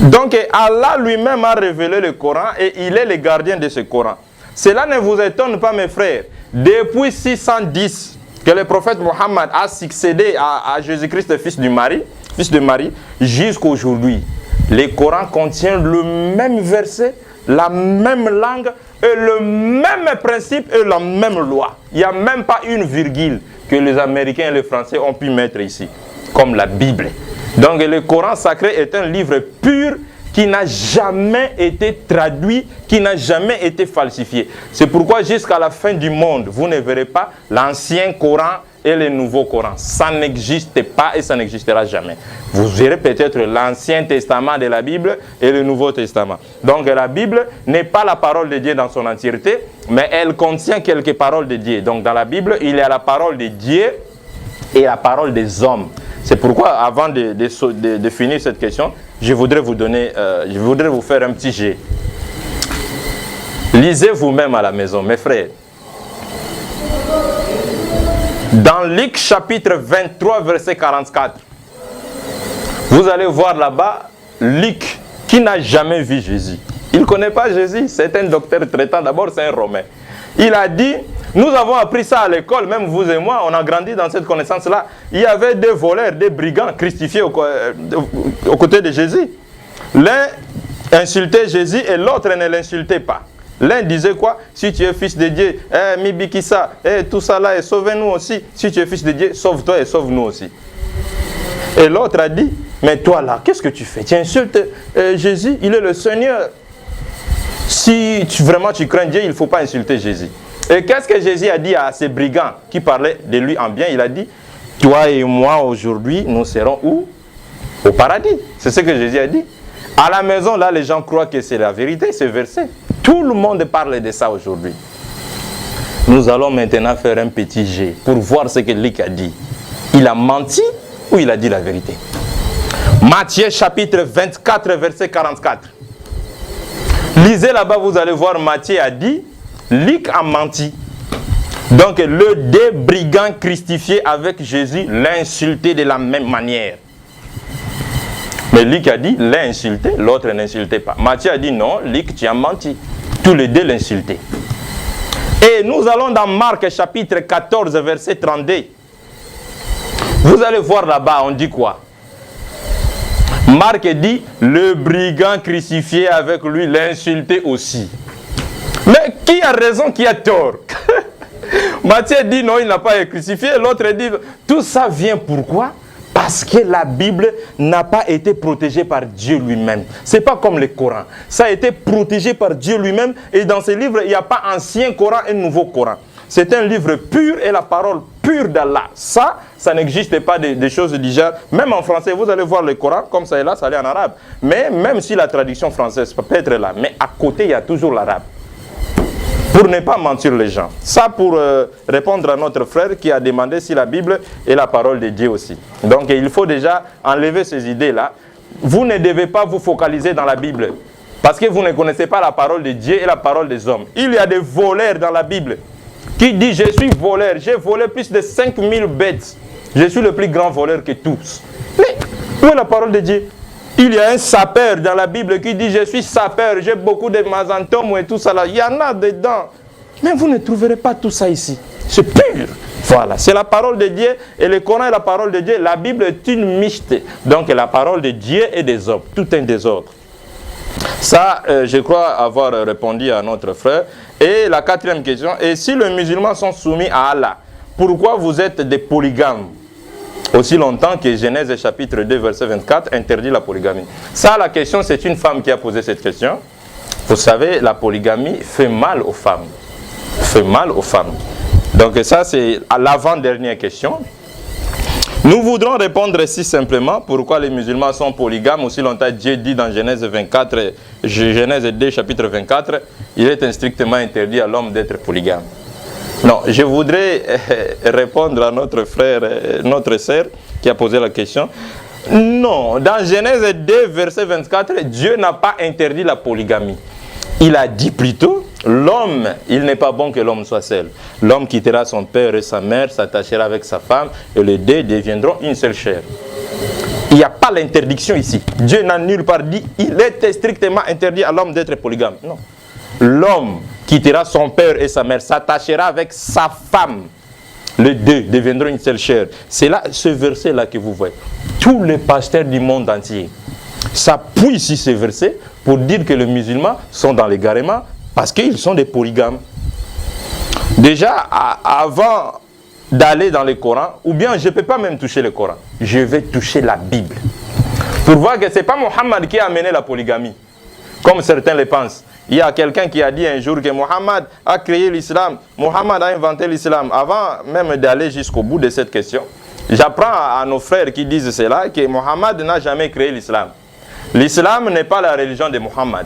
Donc Allah lui-même a révélé le Coran et il est le gardien de ce Coran. Cela ne vous étonne pas, mes frères. Depuis 610 que le prophète Mohammed a succédé à Jésus-Christ, fils de Marie, jusqu'à aujourd'hui, le Coran contient le même verset, la même langue et le même principe et la même loi. Il n'y a même pas une virgule que les Américains et les Français ont pu mettre ici, comme la Bible. Donc le Coran sacré est un livre pur qui n'a jamais été traduit, qui n'a jamais été falsifié. C'est pourquoi jusqu'à la fin du monde, vous ne verrez pas l'ancien Coran et le nouveau Coran. Ça n'existe pas et ça n'existera jamais. Vous verrez peut-être l'Ancien Testament de la Bible et le Nouveau Testament. Donc la Bible n'est pas la parole de Dieu dans son entièreté, mais elle contient quelques paroles de Dieu. Donc dans la Bible, il y a la parole de Dieu et la parole des hommes. C'est pourquoi, avant de finir cette question, je voudrais vous faire un petit jet. Lisez vous-même à la maison, mes frères. Dans Luc chapitre 23, verset 44, vous allez voir là-bas Luc qui n'a jamais vu Jésus. Il ne connaît pas Jésus, c'est un docteur traitant, d'abord c'est un Romain. Il a dit, nous avons appris ça à l'école, même vous et moi, on a grandi dans cette connaissance-là. Il y avait des voleurs, des brigands crucifiés aux côtés de Jésus. L'un insultait Jésus et l'autre ne l'insultait pas. L'un disait quoi? Si tu es fils de Dieu, Mibikisa, tout ça là, et sauve-nous aussi. Si tu es fils de Dieu, sauve-toi et sauve-nous aussi. Et l'autre a dit, mais toi là, qu'est-ce que tu fais? Tu insultes Jésus, il est le Seigneur. Si vraiment tu crains Dieu, il ne faut pas insulter Jésus. Et qu'est-ce que Jésus a dit à ces brigands qui parlaient de lui en bien? Il a dit, toi et moi aujourd'hui, nous serons où? Au paradis. C'est ce que Jésus a dit. À la maison, là, les gens croient que c'est la vérité, ce verset. Tout le monde parle de ça aujourd'hui. Nous allons maintenant faire un petit jet pour voir ce que Luc a dit. Il a menti ou il a dit la vérité? Matthieu chapitre 24, verset 44. Lisez là-bas, vous allez voir, Matthieu a dit, Luc a menti. Donc, le deux brigands crucifiés avec Jésus l'a insulté de la même manière. Mais Luc a dit, l'un insulté, l'autre n'insultait pas. Matthieu a dit, non, Luc, tu as menti. Tous les deux l'insultaient. Et nous allons dans Marc chapitre 14, verset 32. Vous allez voir là-bas, on dit quoi? Marc dit, le brigand crucifié avec lui l'insultait aussi. Mais qui a raison, qui a tort? Matthieu dit, non, il n'a pas été crucifié. L'autre dit, tout ça vient pourquoi? Parce que la Bible n'a pas été protégée par Dieu lui-même. Ce n'est pas comme le Coran. Ça a été protégé par Dieu lui-même. Et dans ce livre, il n'y a pas ancien Coran et nouveau Coran. C'est un livre pur et la parole pure d'Allah. Ça n'existe pas des choses déjà. Même en français, vous allez voir le Coran, comme ça est là, ça est en arabe. Mais même si la traduction française peut être là, mais à côté, il y a toujours l'arabe. Pour ne pas mentir les gens. Ça pour répondre à notre frère qui a demandé si la Bible est la parole de Dieu aussi. Donc il faut déjà enlever ces idées-là. Vous ne devez pas vous focaliser dans la Bible. Parce que vous ne connaissez pas la parole de Dieu et la parole des hommes. Il y a des voleurs dans la Bible qui disent, je suis voleur, j'ai volé plus de 5000 bêtes. Je suis le plus grand voleur que tous. Mais où est la parole de Dieu? Il y a un sapeur dans la Bible qui dit, je suis sapeur, j'ai beaucoup de mazantomes et tout ça là. Il y en a dedans. Mais vous ne trouverez pas tout ça ici. C'est pur. Voilà, c'est la parole de Dieu et le Coran est la parole de Dieu. La Bible est une mixte. Donc la parole de Dieu et des hommes. Tout un désordre. Ça, je crois avoir répondu à notre frère. Et la quatrième question, et si les musulmans sont soumis à Allah, pourquoi vous êtes des polygames? Aussi longtemps que Genèse chapitre 2 verset 24 interdit la polygamie. Ça, la question, c'est une femme qui a posé cette question. Vous savez, la polygamie fait mal aux femmes. Fait mal aux femmes. Donc ça, c'est à l'avant-dernière question. Nous voudrons répondre si simplement pourquoi les musulmans sont polygames. Aussi longtemps, Dieu dit dans Genèse 24, Genèse 2 chapitre 24, il est strictement interdit à l'homme d'être polygame. Non, je voudrais répondre à notre frère, notre sœur qui a posé la question. Non, dans Genèse 2, verset 24, Dieu n'a pas interdit la polygamie. Il a dit plutôt, l'homme, il n'est pas bon que l'homme soit seul. L'homme quittera son père et sa mère, s'attachera avec sa femme, et les deux deviendront une seule chair. Il n'y a pas l'interdiction ici. Dieu n'a nulle part dit, il est strictement interdit à l'homme d'être polygame. Non. L'homme quittera son père et sa mère, s'attachera avec sa femme. Les deux deviendront une seule chair. C'est là, ce verset-là que vous voyez. Tous les pasteurs du monde entier s'appuient sur ce verset pour dire que les musulmans sont dans l'égarement parce qu'ils sont des polygames. Déjà, avant d'aller dans le Coran, ou bien je ne peux pas même toucher le Coran, je vais toucher la Bible. Pour voir que ce n'est pas Mohammed qui a amené la polygamie, comme certains le pensent. Il y a quelqu'un qui a dit un jour que Mohammed a créé l'islam, Mohammed a inventé l'islam. Avant même d'aller jusqu'au bout de cette question, j'apprends à nos frères qui disent cela que Mohammed n'a jamais créé l'islam. L'islam n'est pas la religion de Mohammed.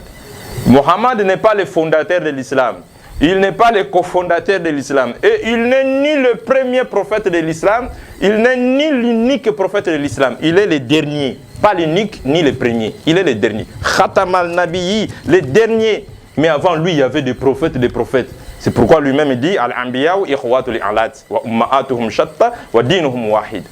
Mohammed n'est pas le fondateur de l'islam. Il n'est pas le cofondateur de l'islam. Et il n'est ni le premier prophète de l'islam, il n'est ni l'unique prophète de l'islam. Il est le dernier. Pas l'unique ni le premier. Il est le dernier. Khatam al-Nabiyyi, le dernier. Mais avant lui, il y avait des prophètes et des prophètes. C'est pourquoi lui-même dit Al-Anbiya'u ikhwatu li'alat wa umma'atuhum shatta wa dinuhum wahid.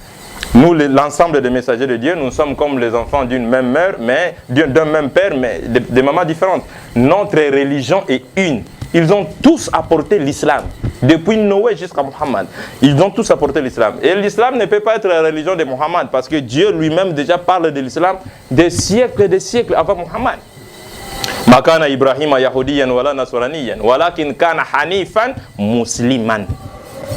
Nous, l'ensemble des messagers de Dieu, nous sommes comme les enfants d'une même mère, mais d'un même père, mais de mamans différentes. Notre religion est une. Ils ont tous apporté l'islam. Depuis Noé jusqu'à Mohammed, ils ont tous apporté l'islam. Et l'islam ne peut pas être la religion de Mohammed, parce que Dieu lui-même déjà parle de l'islam des siècles avant Mohammed. Ma kana Ibrahima yahudiyan wala nasraniyan, walakin kana hanifan musliman.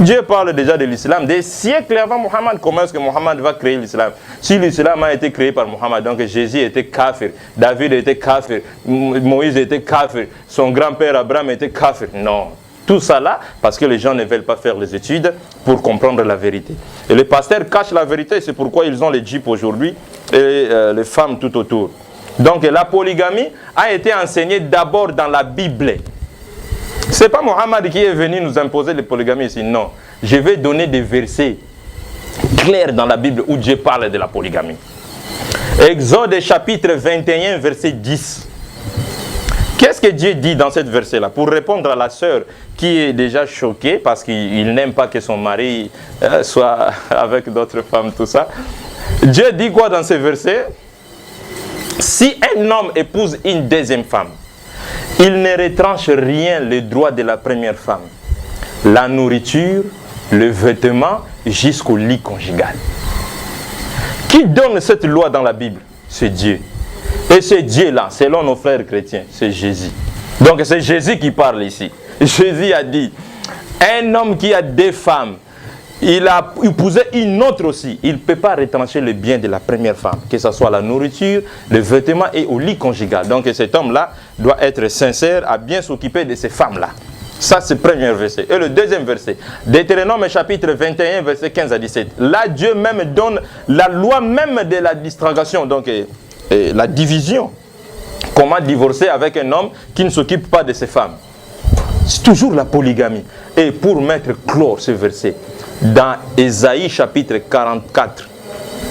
Dieu parle déjà de l'islam des siècles avant Mohammed. Comment est-ce que Mohammed va créer l'islam? Si l'islam a été créé par Mohammed, donc Jésus était kafir, David était kafir, Moïse était kafir, son grand-père Abraham était kafir. Non. Tout ça là, parce que les gens ne veulent pas faire les études pour comprendre la vérité. Et les pasteurs cachent la vérité, c'est pourquoi ils ont les jeeps aujourd'hui et les femmes tout autour. Donc la polygamie a été enseignée d'abord dans la Bible. Ce n'est pas Mohammed qui est venu nous imposer les polygamies ici, non. Je vais donner des versets clairs dans la Bible où Dieu parle de la polygamie. Exode chapitre 21, verset 10. Qu'est-ce que Dieu dit dans ce verset-là? Pour répondre à la sœur qui est déjà choquée parce qu'il n'aime pas que son mari soit avec d'autres femmes, tout ça. Dieu dit quoi dans ce verset? Si un homme épouse une deuxième femme, il ne retranche rien les droits de la première femme. La nourriture, le vêtement, jusqu'au lit conjugal. Qui donne cette loi dans la Bible? C'est Dieu. Et ce Dieu-là, selon nos frères chrétiens, c'est Jésus. Donc c'est Jésus qui parle ici. Jésus a dit, un homme qui a deux femmes, il a épousé une autre aussi. Il ne peut pas retrancher le bien de la première femme, que ce soit la nourriture, le vêtement et au lit conjugal. Donc cet homme-là doit être sincère à bien s'occuper de ces femmes-là. Ça, c'est le premier verset. Et le deuxième verset, Deutéronome chapitre 21, verset 15 à 17. Là, Dieu même donne la loi même de la distraction, donc la division. Comment divorcer avec un homme qui ne s'occupe pas de ses femmes. C'est toujours la polygamie. Et pour mettre clore ce verset, dans Ésaïe chapitre 44,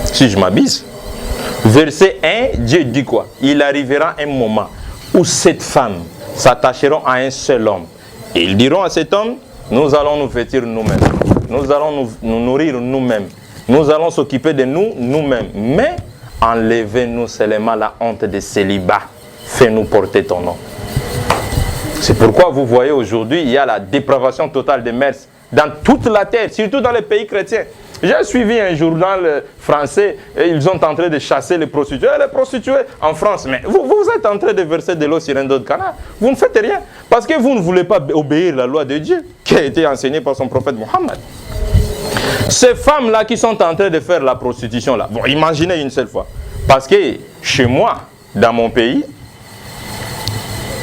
si je m'abuse, verset 1, Dieu dit quoi? Il arrivera un moment où cette femme s'attacheront à un seul homme. Et ils diront à cet homme, nous allons nous vêtir nous-mêmes. Nous allons nous nourrir nous-mêmes. Nous allons s'occuper de nous nous-mêmes. Mais enlevez-nous seulement la honte de célibat. Fais-nous porter ton nom. C'est pourquoi vous voyez aujourd'hui, il y a la dépravation totale des mœurs dans toute la terre, surtout dans les pays chrétiens. J'ai suivi un journal français et ils sont en train de chasser les prostituées. Les prostituées en France, mais vous êtes en train de verser de l'eau sur un dos de canard. Vous ne faites rien parce que vous ne voulez pas obéir la loi de Dieu qui a été enseignée par son prophète Mohammed. Ces femmes-là qui sont en train de faire la prostitution, là, bon, imaginez une seule fois. Parce que chez moi, dans mon pays,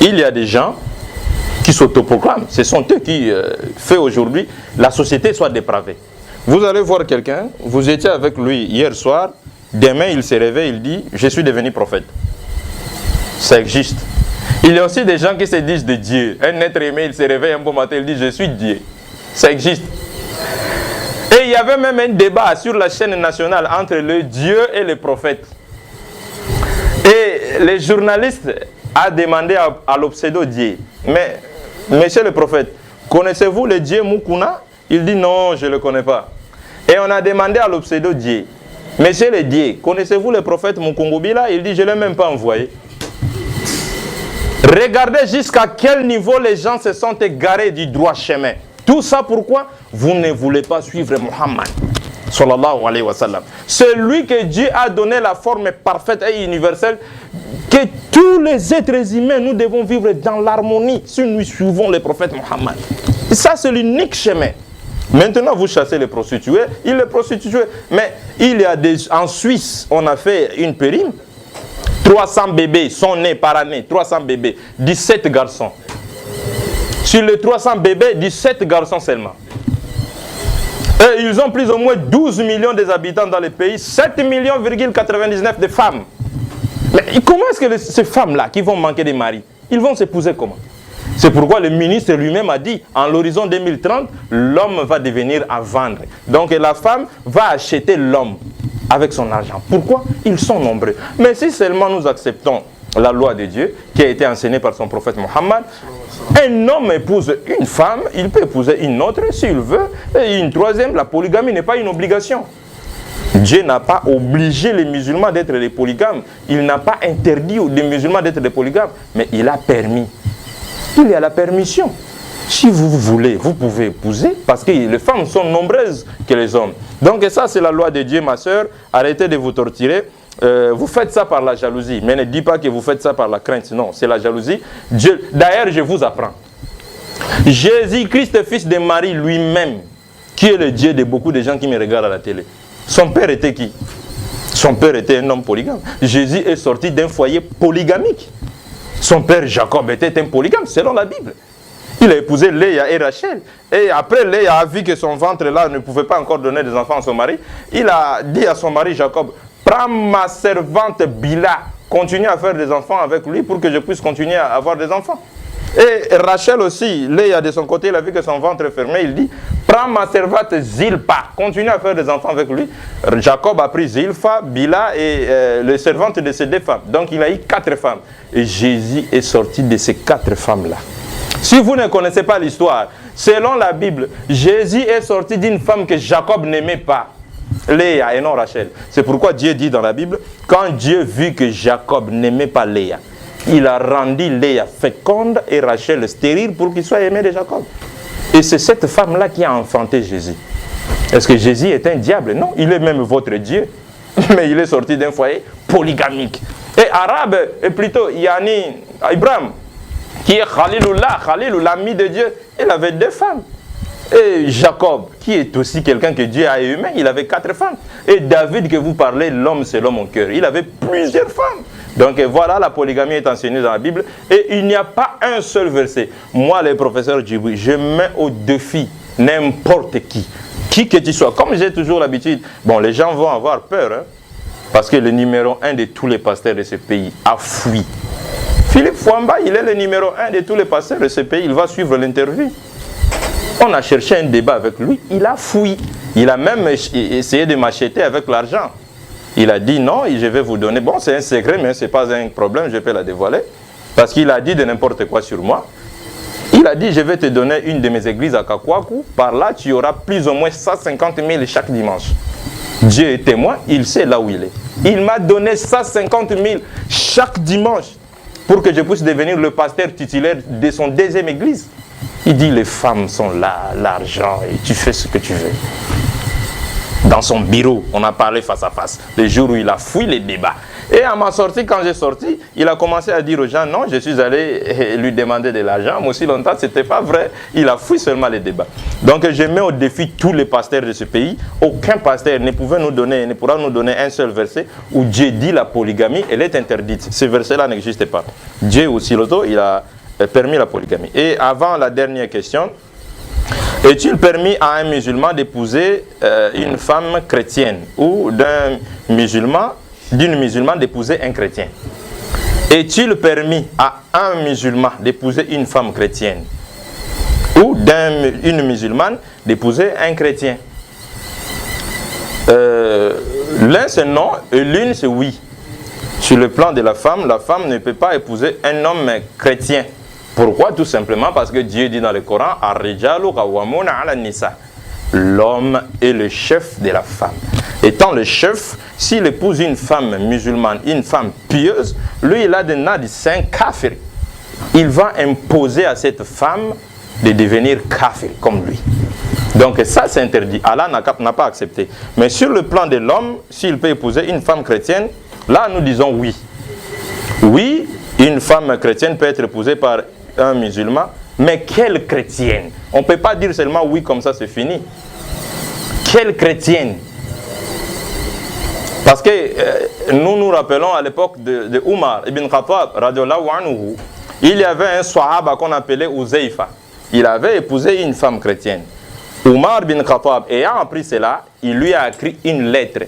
il y a des gens qui s'autoproclament. Ce sont eux qui font aujourd'hui la société soit dépravée. Vous allez voir quelqu'un, vous étiez avec lui hier soir, demain il se réveille, il dit « Je suis devenu prophète ». Ça existe. Il y a aussi des gens qui se disent de Dieu. Un être aimé, il se réveille un bon matin, il dit « Je suis Dieu ». Ça existe. Et il y avait même un débat sur la chaîne nationale entre le Dieu et les prophètes. Et les journalistes ont demandé à l'obsédo Dieu, mais monsieur le prophète, connaissez-vous le Dieu Mukuna? Il dit non, je ne le connais pas. Et on a demandé à l'obsédo Dieu, monsieur le Dieu, connaissez-vous le prophète Mukungubila? Il dit je ne l'ai même pas envoyé. Regardez jusqu'à quel niveau les gens se sont égarés du droit chemin. Tout ça pourquoi? Vous ne voulez pas suivre Mohammed. Sallallahu alayhi wa sallam. Celui que Dieu a donné la forme parfaite et universelle, que tous les êtres humains, nous devons vivre dans l'harmonie si nous suivons le prophète Mohammed. Et ça, c'est l'unique chemin. Maintenant, vous chassez les prostituées, il les prostituées. Mais il y a en Suisse, on a fait une périme. 300 bébés sont nés par année, 300 bébés, 17 garçons. Sur les 300 bébés, 17 garçons seulement. Et ils ont plus ou moins 12 millions d'habitants dans le pays, 7,99 millions de femmes. Mais comment est-ce que ces femmes-là qui vont manquer de mari, ils vont s'épouser comment? C'est pourquoi le ministre lui-même a dit, en l'horizon 2030, l'homme va devenir à vendre. Donc la femme va acheter l'homme avec son argent. Pourquoi? Ils sont nombreux. Mais si seulement nous acceptons la loi de Dieu qui a été enseignée par son prophète Mohammed, un homme épouse une femme, il peut épouser une autre s'il veut, et une troisième. La polygamie n'est pas une obligation. Dieu n'a pas obligé les musulmans d'être des polygames. Il n'a pas interdit aux musulmans d'être des polygames. Mais il a permis. Il y a la permission. Si vous voulez, vous pouvez épouser parce que les femmes sont nombreuses que les hommes. Donc ça, c'est la loi de Dieu, ma soeur. Arrêtez de vous torturer. Vous faites ça par la jalousie. Mais ne dites pas que vous faites ça par la crainte. Non, c'est la jalousie. D'ailleurs, je vous apprends. Jésus-Christ, fils de Marie lui-même, qui est le Dieu de beaucoup de gens qui me regardent à la télé. Son père était qui? Son père était un homme polygame. Jésus est sorti d'un foyer polygamique. Son père Jacob était un polygame, selon la Bible. Il a épousé Léa et Rachel. Et après, Léa a vu que son ventre là ne pouvait pas encore donner des enfants à son mari. Il a dit à son mari Jacob, prends ma servante Bila, continue à faire des enfants avec lui pour que je puisse continuer à avoir des enfants. Et Rachel aussi, Léa de son côté, il a vu que son ventre est fermé, il dit, prends ma servante Zilpa, continue à faire des enfants avec lui. Jacob a pris Zilpha, Bila et les servantes de ces deux femmes. Donc il a eu 4 femmes. Et Jésus est sorti de ces 4 femmes-là. Si vous ne connaissez pas l'histoire, selon la Bible, Jésus est sorti d'une femme que Jacob n'aimait pas, Léa et non Rachel. C'est pourquoi Dieu dit dans la Bible, quand Dieu vit que Jacob n'aimait pas Léa, il a rendu Léa féconde et Rachel stérile pour qu'il soit aimé de Jacob. Et c'est cette femme-là qui a enfanté Jésus. Est-ce que Jésus est un diable? Non, il est même votre Dieu. Mais il est sorti d'un foyer polygamique. Et arabe, et plutôt Yani, Ibrahim, qui est Khalilullah, l'ami de Dieu, il avait 2 femmes. Et Jacob, qui est aussi quelqu'un que Dieu a aimé, il avait 4 femmes. Et David, que vous parlez, l'homme c'est l'homme au cœur, il avait plusieurs femmes. Donc voilà, la polygamie est enseignée dans la Bible. Et il n'y a pas un seul verset. Moi, le professeur Djibril, je mets au défi n'importe qui que tu sois. Comme j'ai toujours l'habitude, bon, les gens vont avoir peur, hein, parce que le numéro 1 de tous les pasteurs de ce pays a fui. Philippe Fouamba, il est le numéro 1 de tous les pasteurs de ce pays. Il va suivre l'interview. On a cherché un débat avec lui. Il a fui. Il a même essayé de m'acheter avec l'argent. Il a dit non, je vais vous donner. Bon, c'est un secret, mais ce n'est pas un problème, je peux la dévoiler. Parce qu'il a dit de n'importe quoi sur moi. Il a dit, je vais te donner une de mes églises à Kakwaku. Par là, tu auras plus ou moins 150 000 chaque dimanche. Dieu est témoin, il sait là où il est. Il m'a donné 150 000 chaque dimanche pour que je puisse devenir le pasteur titulaire de son 2e église. Il dit, les femmes sont là, l'argent, et tu fais ce que tu veux. Dans son bureau, on a parlé face à face. Le jour où il a fui les débats. Et à ma sortie, quand j'ai sorti, il a commencé à dire aux gens, non, je suis allé lui demander de l'argent. Mais aussi longtemps, ce n'était pas vrai. Il a fui seulement les débats. Donc je mets au défi tous les pasteurs de ce pays. Aucun pasteur ne pourra nous donner un seul verset où Dieu dit la polygamie, elle est interdite. Ce verset-là n'existe pas. Dieu aussi, il a permis la polygamie. Et avant la dernière question, est-il permis à un musulman d'épouser une femme chrétienne ou d'une musulmane d'épouser un chrétien? Est-il permis à un musulman d'épouser une femme chrétienne ou d'une musulmane d'épouser un chrétien? L'un c'est non et l'une c'est oui. Sur le plan de la femme ne peut pas épouser un homme chrétien. Pourquoi? Tout simplement parce que Dieu dit dans le Coran, l'homme est le chef de la femme. Étant le chef, s'il épouse une femme musulmane, une femme pieuse, lui il a des nadis saints kafir. Il va imposer à cette femme de devenir kafir comme lui. Donc ça c'est interdit. Allah n'a pas accepté. Mais sur le plan de l'homme, s'il peut épouser une femme chrétienne, là nous disons oui. Oui, une femme chrétienne peut être épousée par un musulman, mais quelle chrétienne? On ne peut pas dire seulement oui comme ça c'est fini. Quelle chrétienne? Parce que nous nous rappelons à l'époque de Omar ibn Khattab, radiallahu anhu, il y avait un sahaba qu'on appelait Uzaifa. Il avait épousé une femme chrétienne. Omar ibn Khattab, ayant appris cela, il lui a écrit une lettre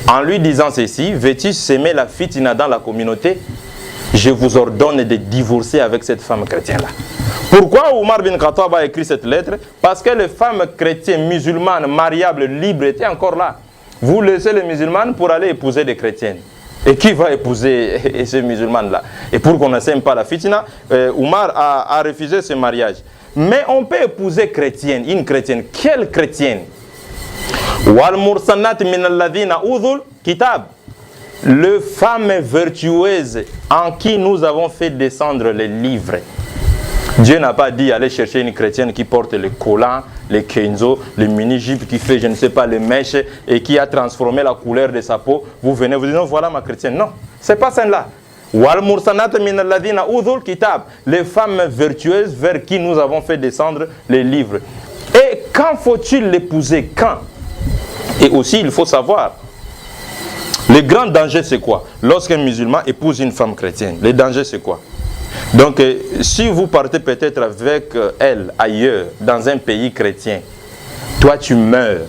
en lui disant ceci: veux-tu semer la fitina dans la communauté? Je vous ordonne de divorcer avec cette femme chrétienne-là. Pourquoi Omar bin Khattab a écrit cette lettre? Parce que les femmes chrétiennes, musulmanes, mariables, libres étaient encore là. Vous laissez les musulmanes pour aller épouser des chrétiennes. Et qui va épouser ces musulmanes-là? Et pour qu'on ne sème pas la fitina, Omar a refusé ce mariage. Mais on peut épouser chrétienne, une chrétienne. Quelle chrétienne? وَالْمُرْسَنَاتِ مِنَ الَّذِينَ أُوذُوا الْكِتَابِ. Les femmes vertueuses en qui nous avons fait descendre les livres. Dieu n'a pas dit aller chercher une chrétienne qui porte les collants, les kenzo, les mini-jupes, qui fait je ne sais pas les mèches et qui a transformé la couleur de sa peau. Vous venez, vous dites non, voilà ma chrétienne. Non, c'est pas celle-là. Les femmes vertueuses vers qui nous avons fait descendre les livres. Et quand faut-il l'épouser? Quand? Et aussi il faut savoir, le grand danger c'est quoi? Lorsqu'un musulman épouse une femme chrétienne, le danger c'est quoi? Donc si vous partez peut-être avec elle ailleurs, dans un pays chrétien, toi tu meurs,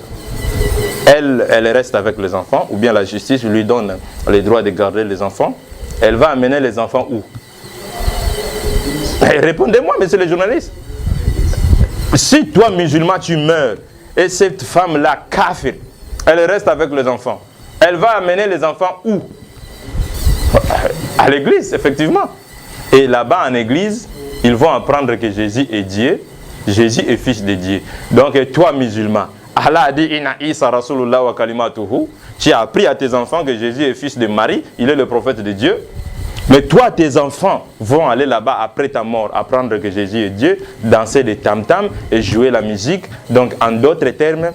elle reste avec les enfants, ou bien la justice lui donne le droit de garder les enfants, elle va amener les enfants où? Répondez-moi, monsieur le journaliste. Si toi musulman tu meurs, et cette femme-là, kafir, elle reste avec les enfants, elle va amener les enfants où? À l'église, effectivement. Et là-bas en église, ils vont apprendre que Jésus est Dieu, Jésus est fils de Dieu. Donc toi musulman, Allah a dit Inna Isa Rasulullah wa kalimatuhu, tu as appris à tes enfants que Jésus est fils de Marie, il est le prophète de Dieu. Mais toi, tes enfants vont aller là-bas après ta mort, apprendre que Jésus est Dieu, danser des tam-tams et jouer la musique. Donc en d'autres termes,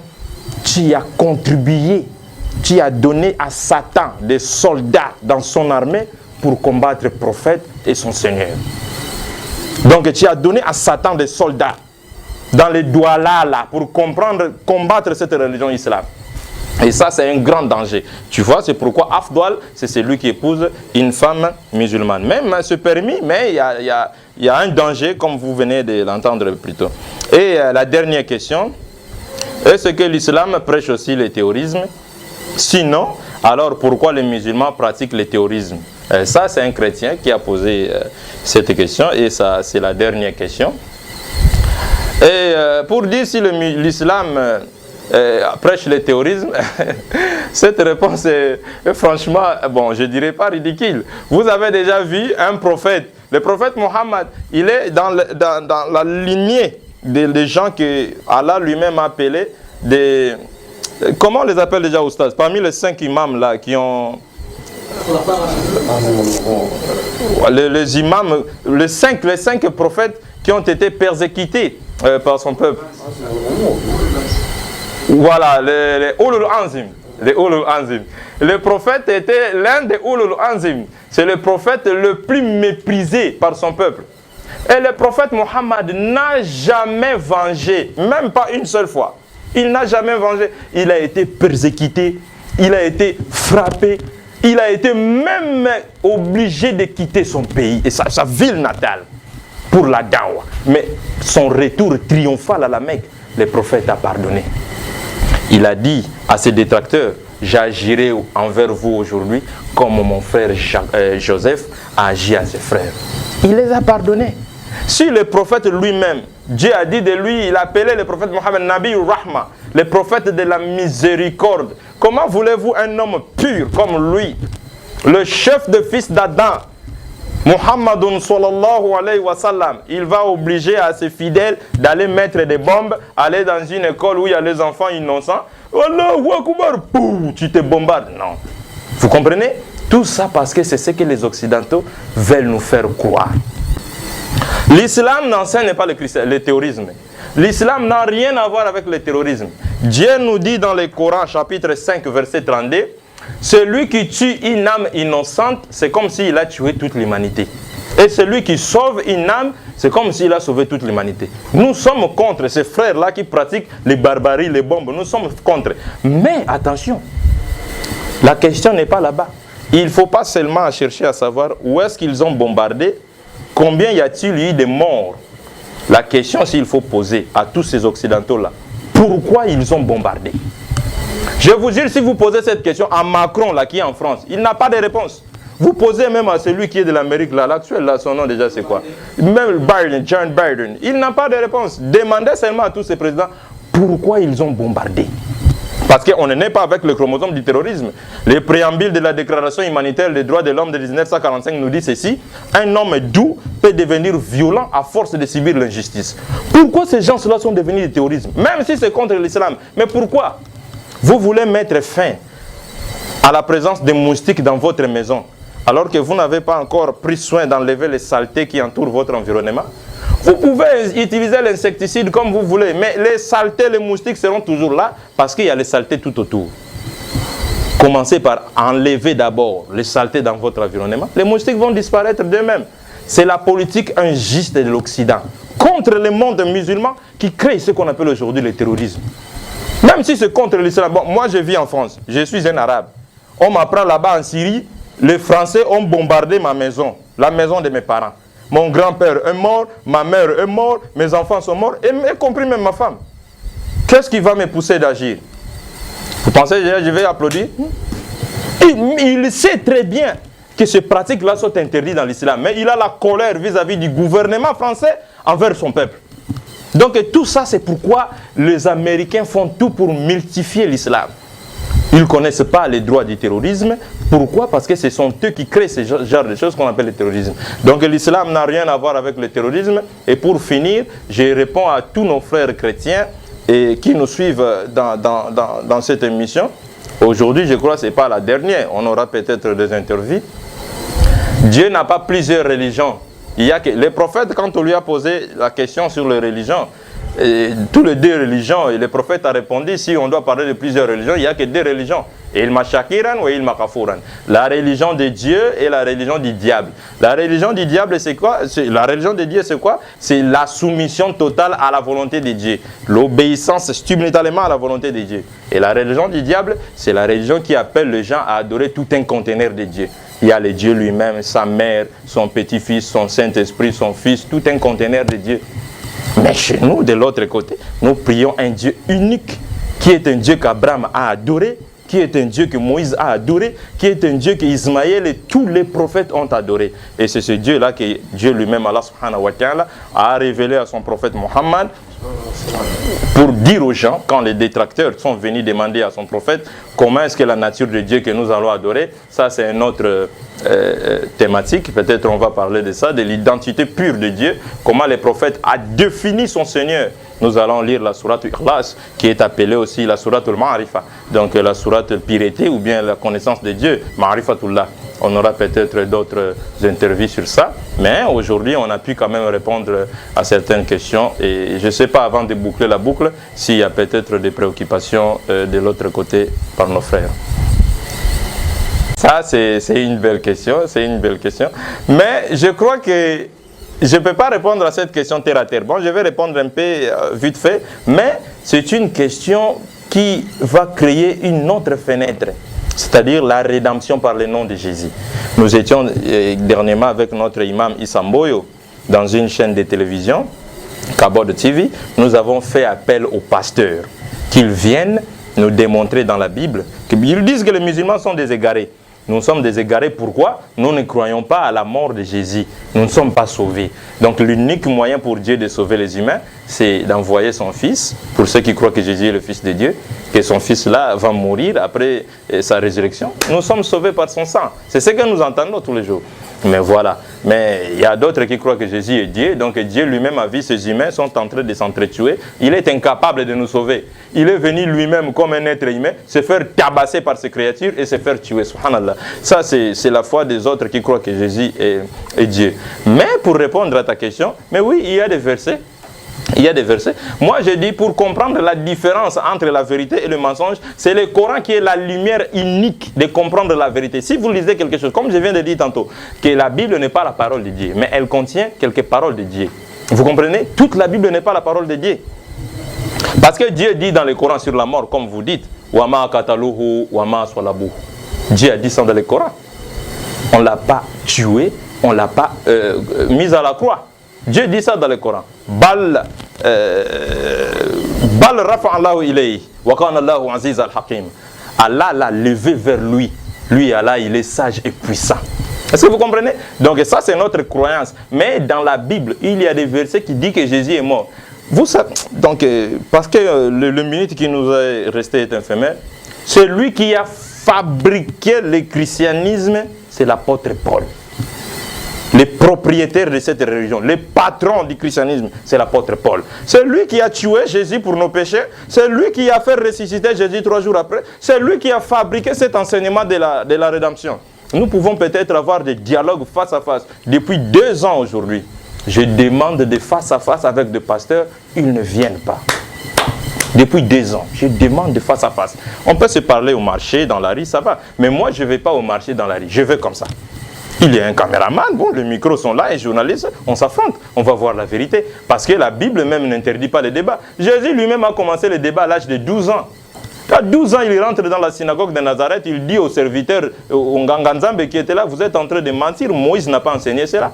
tu as contribué, tu as donné à Satan des soldats dans son armée pour combattre le prophète et son Seigneur. Donc tu as donné à Satan des soldats dans les douala là pour combattre cette religion islamique. Et ça c'est un grand danger. Tu vois, c'est pourquoi Afdal, c'est celui qui épouse une femme musulmane. Même c'est permis, mais il y a un danger comme vous venez de l'entendre plus tôt. Et la dernière question, est-ce que l'islam prêche aussi le terrorisme? Sinon, alors pourquoi les musulmans pratiquent le terrorisme? Ça, c'est un chrétien qui a posé cette question et ça, c'est la dernière question. Et pour dire si l'islam prêche le terrorisme, cette réponse est franchement, bon, je dirais pas ridicule. Vous avez déjà vu un prophète, le prophète Mohammed, il est dans la lignée des gens que Allah lui-même a appelés des... Comment on les appelle déjà au stade? Parmi les 5 imams là qui ont... Les imams, les cinq prophètes qui ont été persécutés par son peuple. Voilà, les Ulul Anzim. Les Ulul Anzim. Le prophète était l'un des Ulul Anzim. C'est le prophète le plus méprisé par son peuple. Et le prophète Mohammed n'a jamais vengé, même pas une seule fois. Il n'a jamais vengé. Il a été persécuté, il a été frappé, il a été même obligé de quitter son pays et sa ville natale pour la dawa. Mais son retour triomphal à la Mecque, le prophète a pardonné. Il a dit à ses détracteurs, j'agirai envers vous aujourd'hui comme mon frère Joseph a agi à ses frères. Il les a pardonnés. Si le prophète lui-même, Dieu a dit de lui, il appelait le prophète Mohammed Nabi Rahma, le prophète de la miséricorde. Comment voulez-vous un homme pur comme lui, le chef de fils d'Adam, Muhammadun sallallahu alayhi wa sallam, il va obliger à ses fidèles d'aller mettre des bombes, aller dans une école où il y a les enfants innocents. Allahu Akbar, tu te bombardes. Non. Vous comprenez? Tout ça parce que c'est ce que les Occidentaux veulent nous faire croire. L'islam n'enseigne pas le terrorisme. L'islam n'a rien à voir avec le terrorisme. Dieu nous dit dans le Coran, chapitre 5, verset 32, celui qui tue une âme innocente, c'est comme s'il a tué toute l'humanité. Et celui qui sauve une âme, c'est comme s'il a sauvé toute l'humanité. Nous sommes contre ces frères-là qui pratiquent les barbaries, les bombes. Nous sommes contre. Mais attention, la question n'est pas là-bas. Il ne faut pas seulement chercher à savoir où est-ce qu'ils ont bombardé, combien y a-t-il eu de morts. La question, s'il faut poser à tous ces Occidentaux-là, pourquoi ils ont bombardé? Je vous jure, si vous posez cette question à Macron, là, qui est en France, il n'a pas de réponse. Vous posez même à celui qui est de l'Amérique, là, l'actuel, là, son nom déjà c'est quoi? Même Biden, John Biden, il n'a pas de réponse. Demandez seulement à tous ces présidents pourquoi ils ont bombardé. Parce qu'on n'est pas avec le chromosome du terrorisme. Le préambule de la Déclaration humanitaire des droits de l'homme de 1945 nous dit ceci: un homme doux peut devenir violent à force de subir l'injustice. Pourquoi ces gens-là sont devenus des terroristes? Même si c'est contre l'islam. Mais pourquoi? Vous voulez mettre fin à la présence des moustiques dans votre maison, alors que vous n'avez pas encore pris soin d'enlever les saletés qui entourent votre environnement. Vous pouvez utiliser l'insecticide comme vous voulez, mais les saletés, les moustiques seront toujours là parce qu'il y a les saletés tout autour. Commencez par enlever d'abord les saletés dans votre environnement. Les moustiques vont disparaître d'eux-mêmes. C'est la politique injuste de l'Occident contre le monde musulman qui crée ce qu'on appelle aujourd'hui le terrorisme. Même si c'est contre l'islam. Bon, moi je vis en France, je suis un arabe. On m'apprend là-bas en Syrie, les Français ont bombardé ma maison, la maison de mes parents. Mon grand-père est mort, ma mère est morte, mes enfants sont morts, et y compris même ma femme. Qu'est-ce qui va me pousser d'agir? Vous pensez que je vais applaudir? Il sait très bien que ces pratiques-là sont interdites dans l'islam, mais il a la colère vis-à-vis du gouvernement français envers son peuple. Donc tout ça, c'est pourquoi les Américains font tout pour multiplier l'islam. Ils ne connaissent pas les droits du terrorisme. Pourquoi? Parce que ce sont eux qui créent ce genre de choses qu'on appelle le terrorisme. Donc l'islam n'a rien à voir avec le terrorisme. Et pour finir, je réponds à tous nos frères chrétiens et qui nous suivent dans cette émission. Aujourd'hui, je crois que ce n'est pas la dernière. On aura peut-être des interviews. Dieu n'a pas plusieurs religions. Il y a que les prophètes, quand on lui a posé la question sur les religions, tous les deux religions, et le prophète a répondu, si on doit parler de plusieurs religions, il n'y a que deux religions. Ilma shakiran ou ilma kafuran. La religion de Dieu et la religion du diable. La religion du diable, c'est quoi? La religion de Dieu, c'est quoi? C'est la soumission totale à la volonté de Dieu. L'obéissance simultanément à la volonté de Dieu. Et la religion du diable, c'est la religion qui appelle les gens à adorer tout un conteneur de Dieu. Il y a le Dieu lui-même, sa mère, son petit-fils, son Saint-Esprit, son fils, tout un conteneur de Dieu. Mais chez nous, de l'autre côté, nous prions un Dieu unique, qui est un Dieu qu'Abraham a adoré, qui est un Dieu que Moïse a adoré, qui est un Dieu que Ismaël et tous les prophètes ont adoré. Et c'est ce Dieu-là que Dieu lui-même, Allah subhanahu wa ta'ala, a révélé à son prophète Mohammed pour dire aux gens, quand les détracteurs sont venus demander à son prophète comment est-ce que la nature de Dieu que nous allons adorer, ça c'est une autre thématique, peut-être on va parler de ça, de l'identité pure de Dieu, comment les prophètes ont défini son Seigneur. Nous allons lire la sourate Ikhlas, qui est appelée aussi la sourate al-Ma'arifa, donc la sourate piété ou bien la connaissance de Dieu, Ma'arifatullah. On aura peut-être d'autres interviews sur ça, mais aujourd'hui on a pu quand même répondre à certaines questions et je ne sais pas, avant de boucler la boucle, s'il y a peut-être des préoccupations de l'autre côté par nos frères. Ça c'est une belle question, mais je crois que je ne peux pas répondre à cette question terre à terre. Bon, je vais répondre un peu vite fait, mais c'est une question qui va créer une autre fenêtre, c'est-à-dire la rédemption par le nom de Jésus. Nous étions dernièrement avec notre imam Issa Mboyo dans une chaîne de télévision, Kabod TV. Nous avons fait appel aux pasteurs qu'ils viennent nous démontrer dans la Bible qu'ils disent que les musulmans sont des égarés. Nous sommes des égarés. Pourquoi? Nous ne croyons pas à la mort de Jésus. Nous ne sommes pas sauvés. Donc l'unique moyen pour Dieu de sauver les humains, c'est d'envoyer son Fils, pour ceux qui croient que Jésus est le Fils de Dieu, que son Fils-là va mourir après sa résurrection. Nous sommes sauvés par son sang. C'est ce que nous entendons tous les jours. Mais voilà. Mais il y a d'autres qui croient que Jésus est Dieu. Donc Dieu lui-même a vu ces humains sont en train de s'entretuer. Il est incapable de nous sauver. Il est venu lui-même comme un être humain se faire tabasser par ses créatures et se faire tuer. Subhanallah. Ça c'est la foi des autres qui croient que Jésus est Dieu. Mais pour répondre à ta question, mais oui, il y a des versets. Il y a des versets. Moi, je dis, pour comprendre la différence entre la vérité et le mensonge, c'est le Coran qui est la lumière unique de comprendre la vérité. Si vous lisez quelque chose, comme je viens de dire tantôt, que la Bible n'est pas la parole de Dieu, mais elle contient quelques paroles de Dieu. Vous comprenez? Toute la Bible n'est pas la parole de Dieu. Parce que Dieu dit dans le Coran sur la mort, comme vous dites, Wama kataluhu, wama swalabuhu. Dieu a dit ça dans le Coran. On ne l'a pas tué, on ne l'a pas mis à la croix. Dieu dit ça dans le Coran. Bal rafa Allahu ilayhi wa kana Allahu aziz al-hakim. Allah l'a levé vers lui. Lui, Allah, il est sage et puissant. Est-ce que vous comprenez? Donc ça, c'est notre croyance. Mais dans la Bible, il y a des versets qui disent que Jésus est mort. Vous savez, donc, parce que le minute qui nous est resté est éphémère, c'est lui qui a fabriqué le christianisme, c'est l'apôtre Paul. les propriétaires de cette religion, les patrons du christianisme, c'est l'apôtre Paul. C'est lui qui a tué Jésus pour nos péchés, c'est lui qui a fait ressusciter Jésus 3 jours après, c'est lui qui a fabriqué cet enseignement de la rédemption. Nous pouvons peut-être avoir des dialogues face à face. Depuis 2 ans aujourd'hui, je demande de face à face avec des pasteurs, ils ne viennent pas. Depuis 2 ans, je demande de face à face. On peut se parler au marché, dans la rue, ça va. Mais moi, je ne vais pas au marché, dans la rue. Je vais comme ça. Il y a un caméraman, bon, les micros sont là, un journaliste, on s'affronte, on va voir la vérité. Parce que la Bible même n'interdit pas les débats. Jésus lui-même a commencé le débat à l'âge de 12 ans. À 12 ans, il rentre dans la synagogue de Nazareth, il dit au serviteur, au Nganganzambe qui était là, vous êtes en train de mentir, Moïse n'a pas enseigné cela.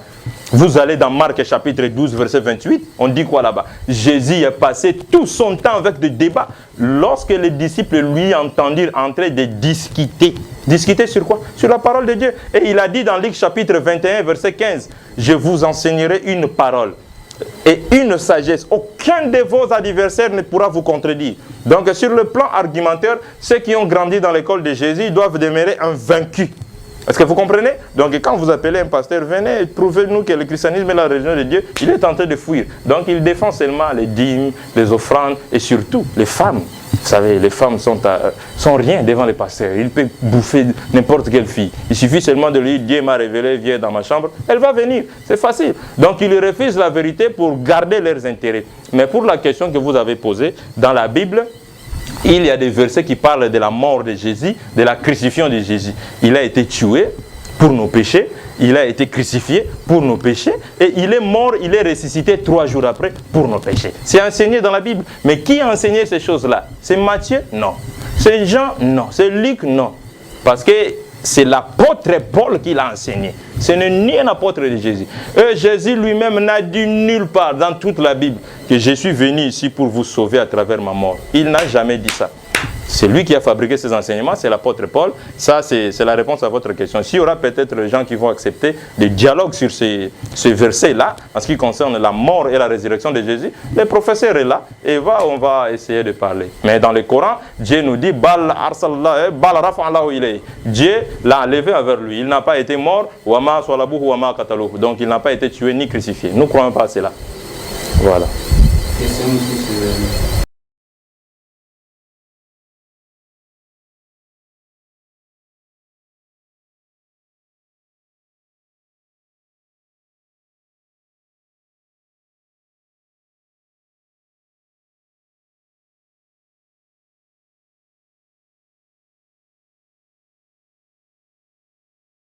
Vous allez dans Marc chapitre 12, verset 28, on dit quoi là-bas? Jésus a passé tout son temps avec des débats. Lorsque les disciples lui entendirent en train de discuter. Discuter sur quoi? Sur la parole de Dieu. Et il a dit dans Luc chapitre 21, verset 15, je vous enseignerai une parole et une sagesse. Aucun de vos adversaires ne pourra vous contredire. Donc sur le plan argumentaire, ceux qui ont grandi dans l'école de Jésus doivent demeurer invaincus. Est-ce que vous comprenez? Donc quand vous appelez un pasteur, venez, prouvez-nous que le christianisme est la religion de Dieu, il est en train de fuir. Donc il défend seulement les dîmes, les offrandes et surtout les femmes. Vous savez, les femmes sont rien devant les pasteurs. Ils peuvent bouffer n'importe quelle fille. Il suffit seulement de lui dire, Dieu m'a révélé, viens dans ma chambre. Elle va venir, c'est facile. Donc ils refusent la vérité pour garder leurs intérêts. Mais pour la question que vous avez posée, dans la Bible, il y a des versets qui parlent de la mort de Jésus, de la crucifixion de Jésus. Il a été tué pour nos péchés, il a été crucifié pour nos péchés, et il est mort, il est ressuscité 3 jours après pour nos péchés. C'est enseigné dans la Bible. Mais qui a enseigné ces choses-là? C'est Matthieu? Non. C'est Jean? Non. C'est Luc? Non. Parce que c'est l'apôtre Paul qui l'a enseigné. Ce n'est ni un apôtre de Jésus. Jésus lui-même n'a dit nulle part dans toute la Bible que je suis venu ici pour vous sauver à travers ma mort. Il n'a jamais dit ça. C'est lui qui a fabriqué ces enseignements, c'est l'apôtre Paul. Ça, c'est la réponse à votre question. S'il y aura peut-être des gens qui vont accepter des dialogues sur ces versets-là, en ce qui concerne la mort et la résurrection de Jésus, le professeur est là et on va essayer de parler. Mais dans le Coran, Dieu nous dit Dieu l'a enlevé vers lui. Il n'a pas été mort, donc il n'a pas été tué ni crucifié. Nous ne croyons pas à cela. Voilà. Question aussi sur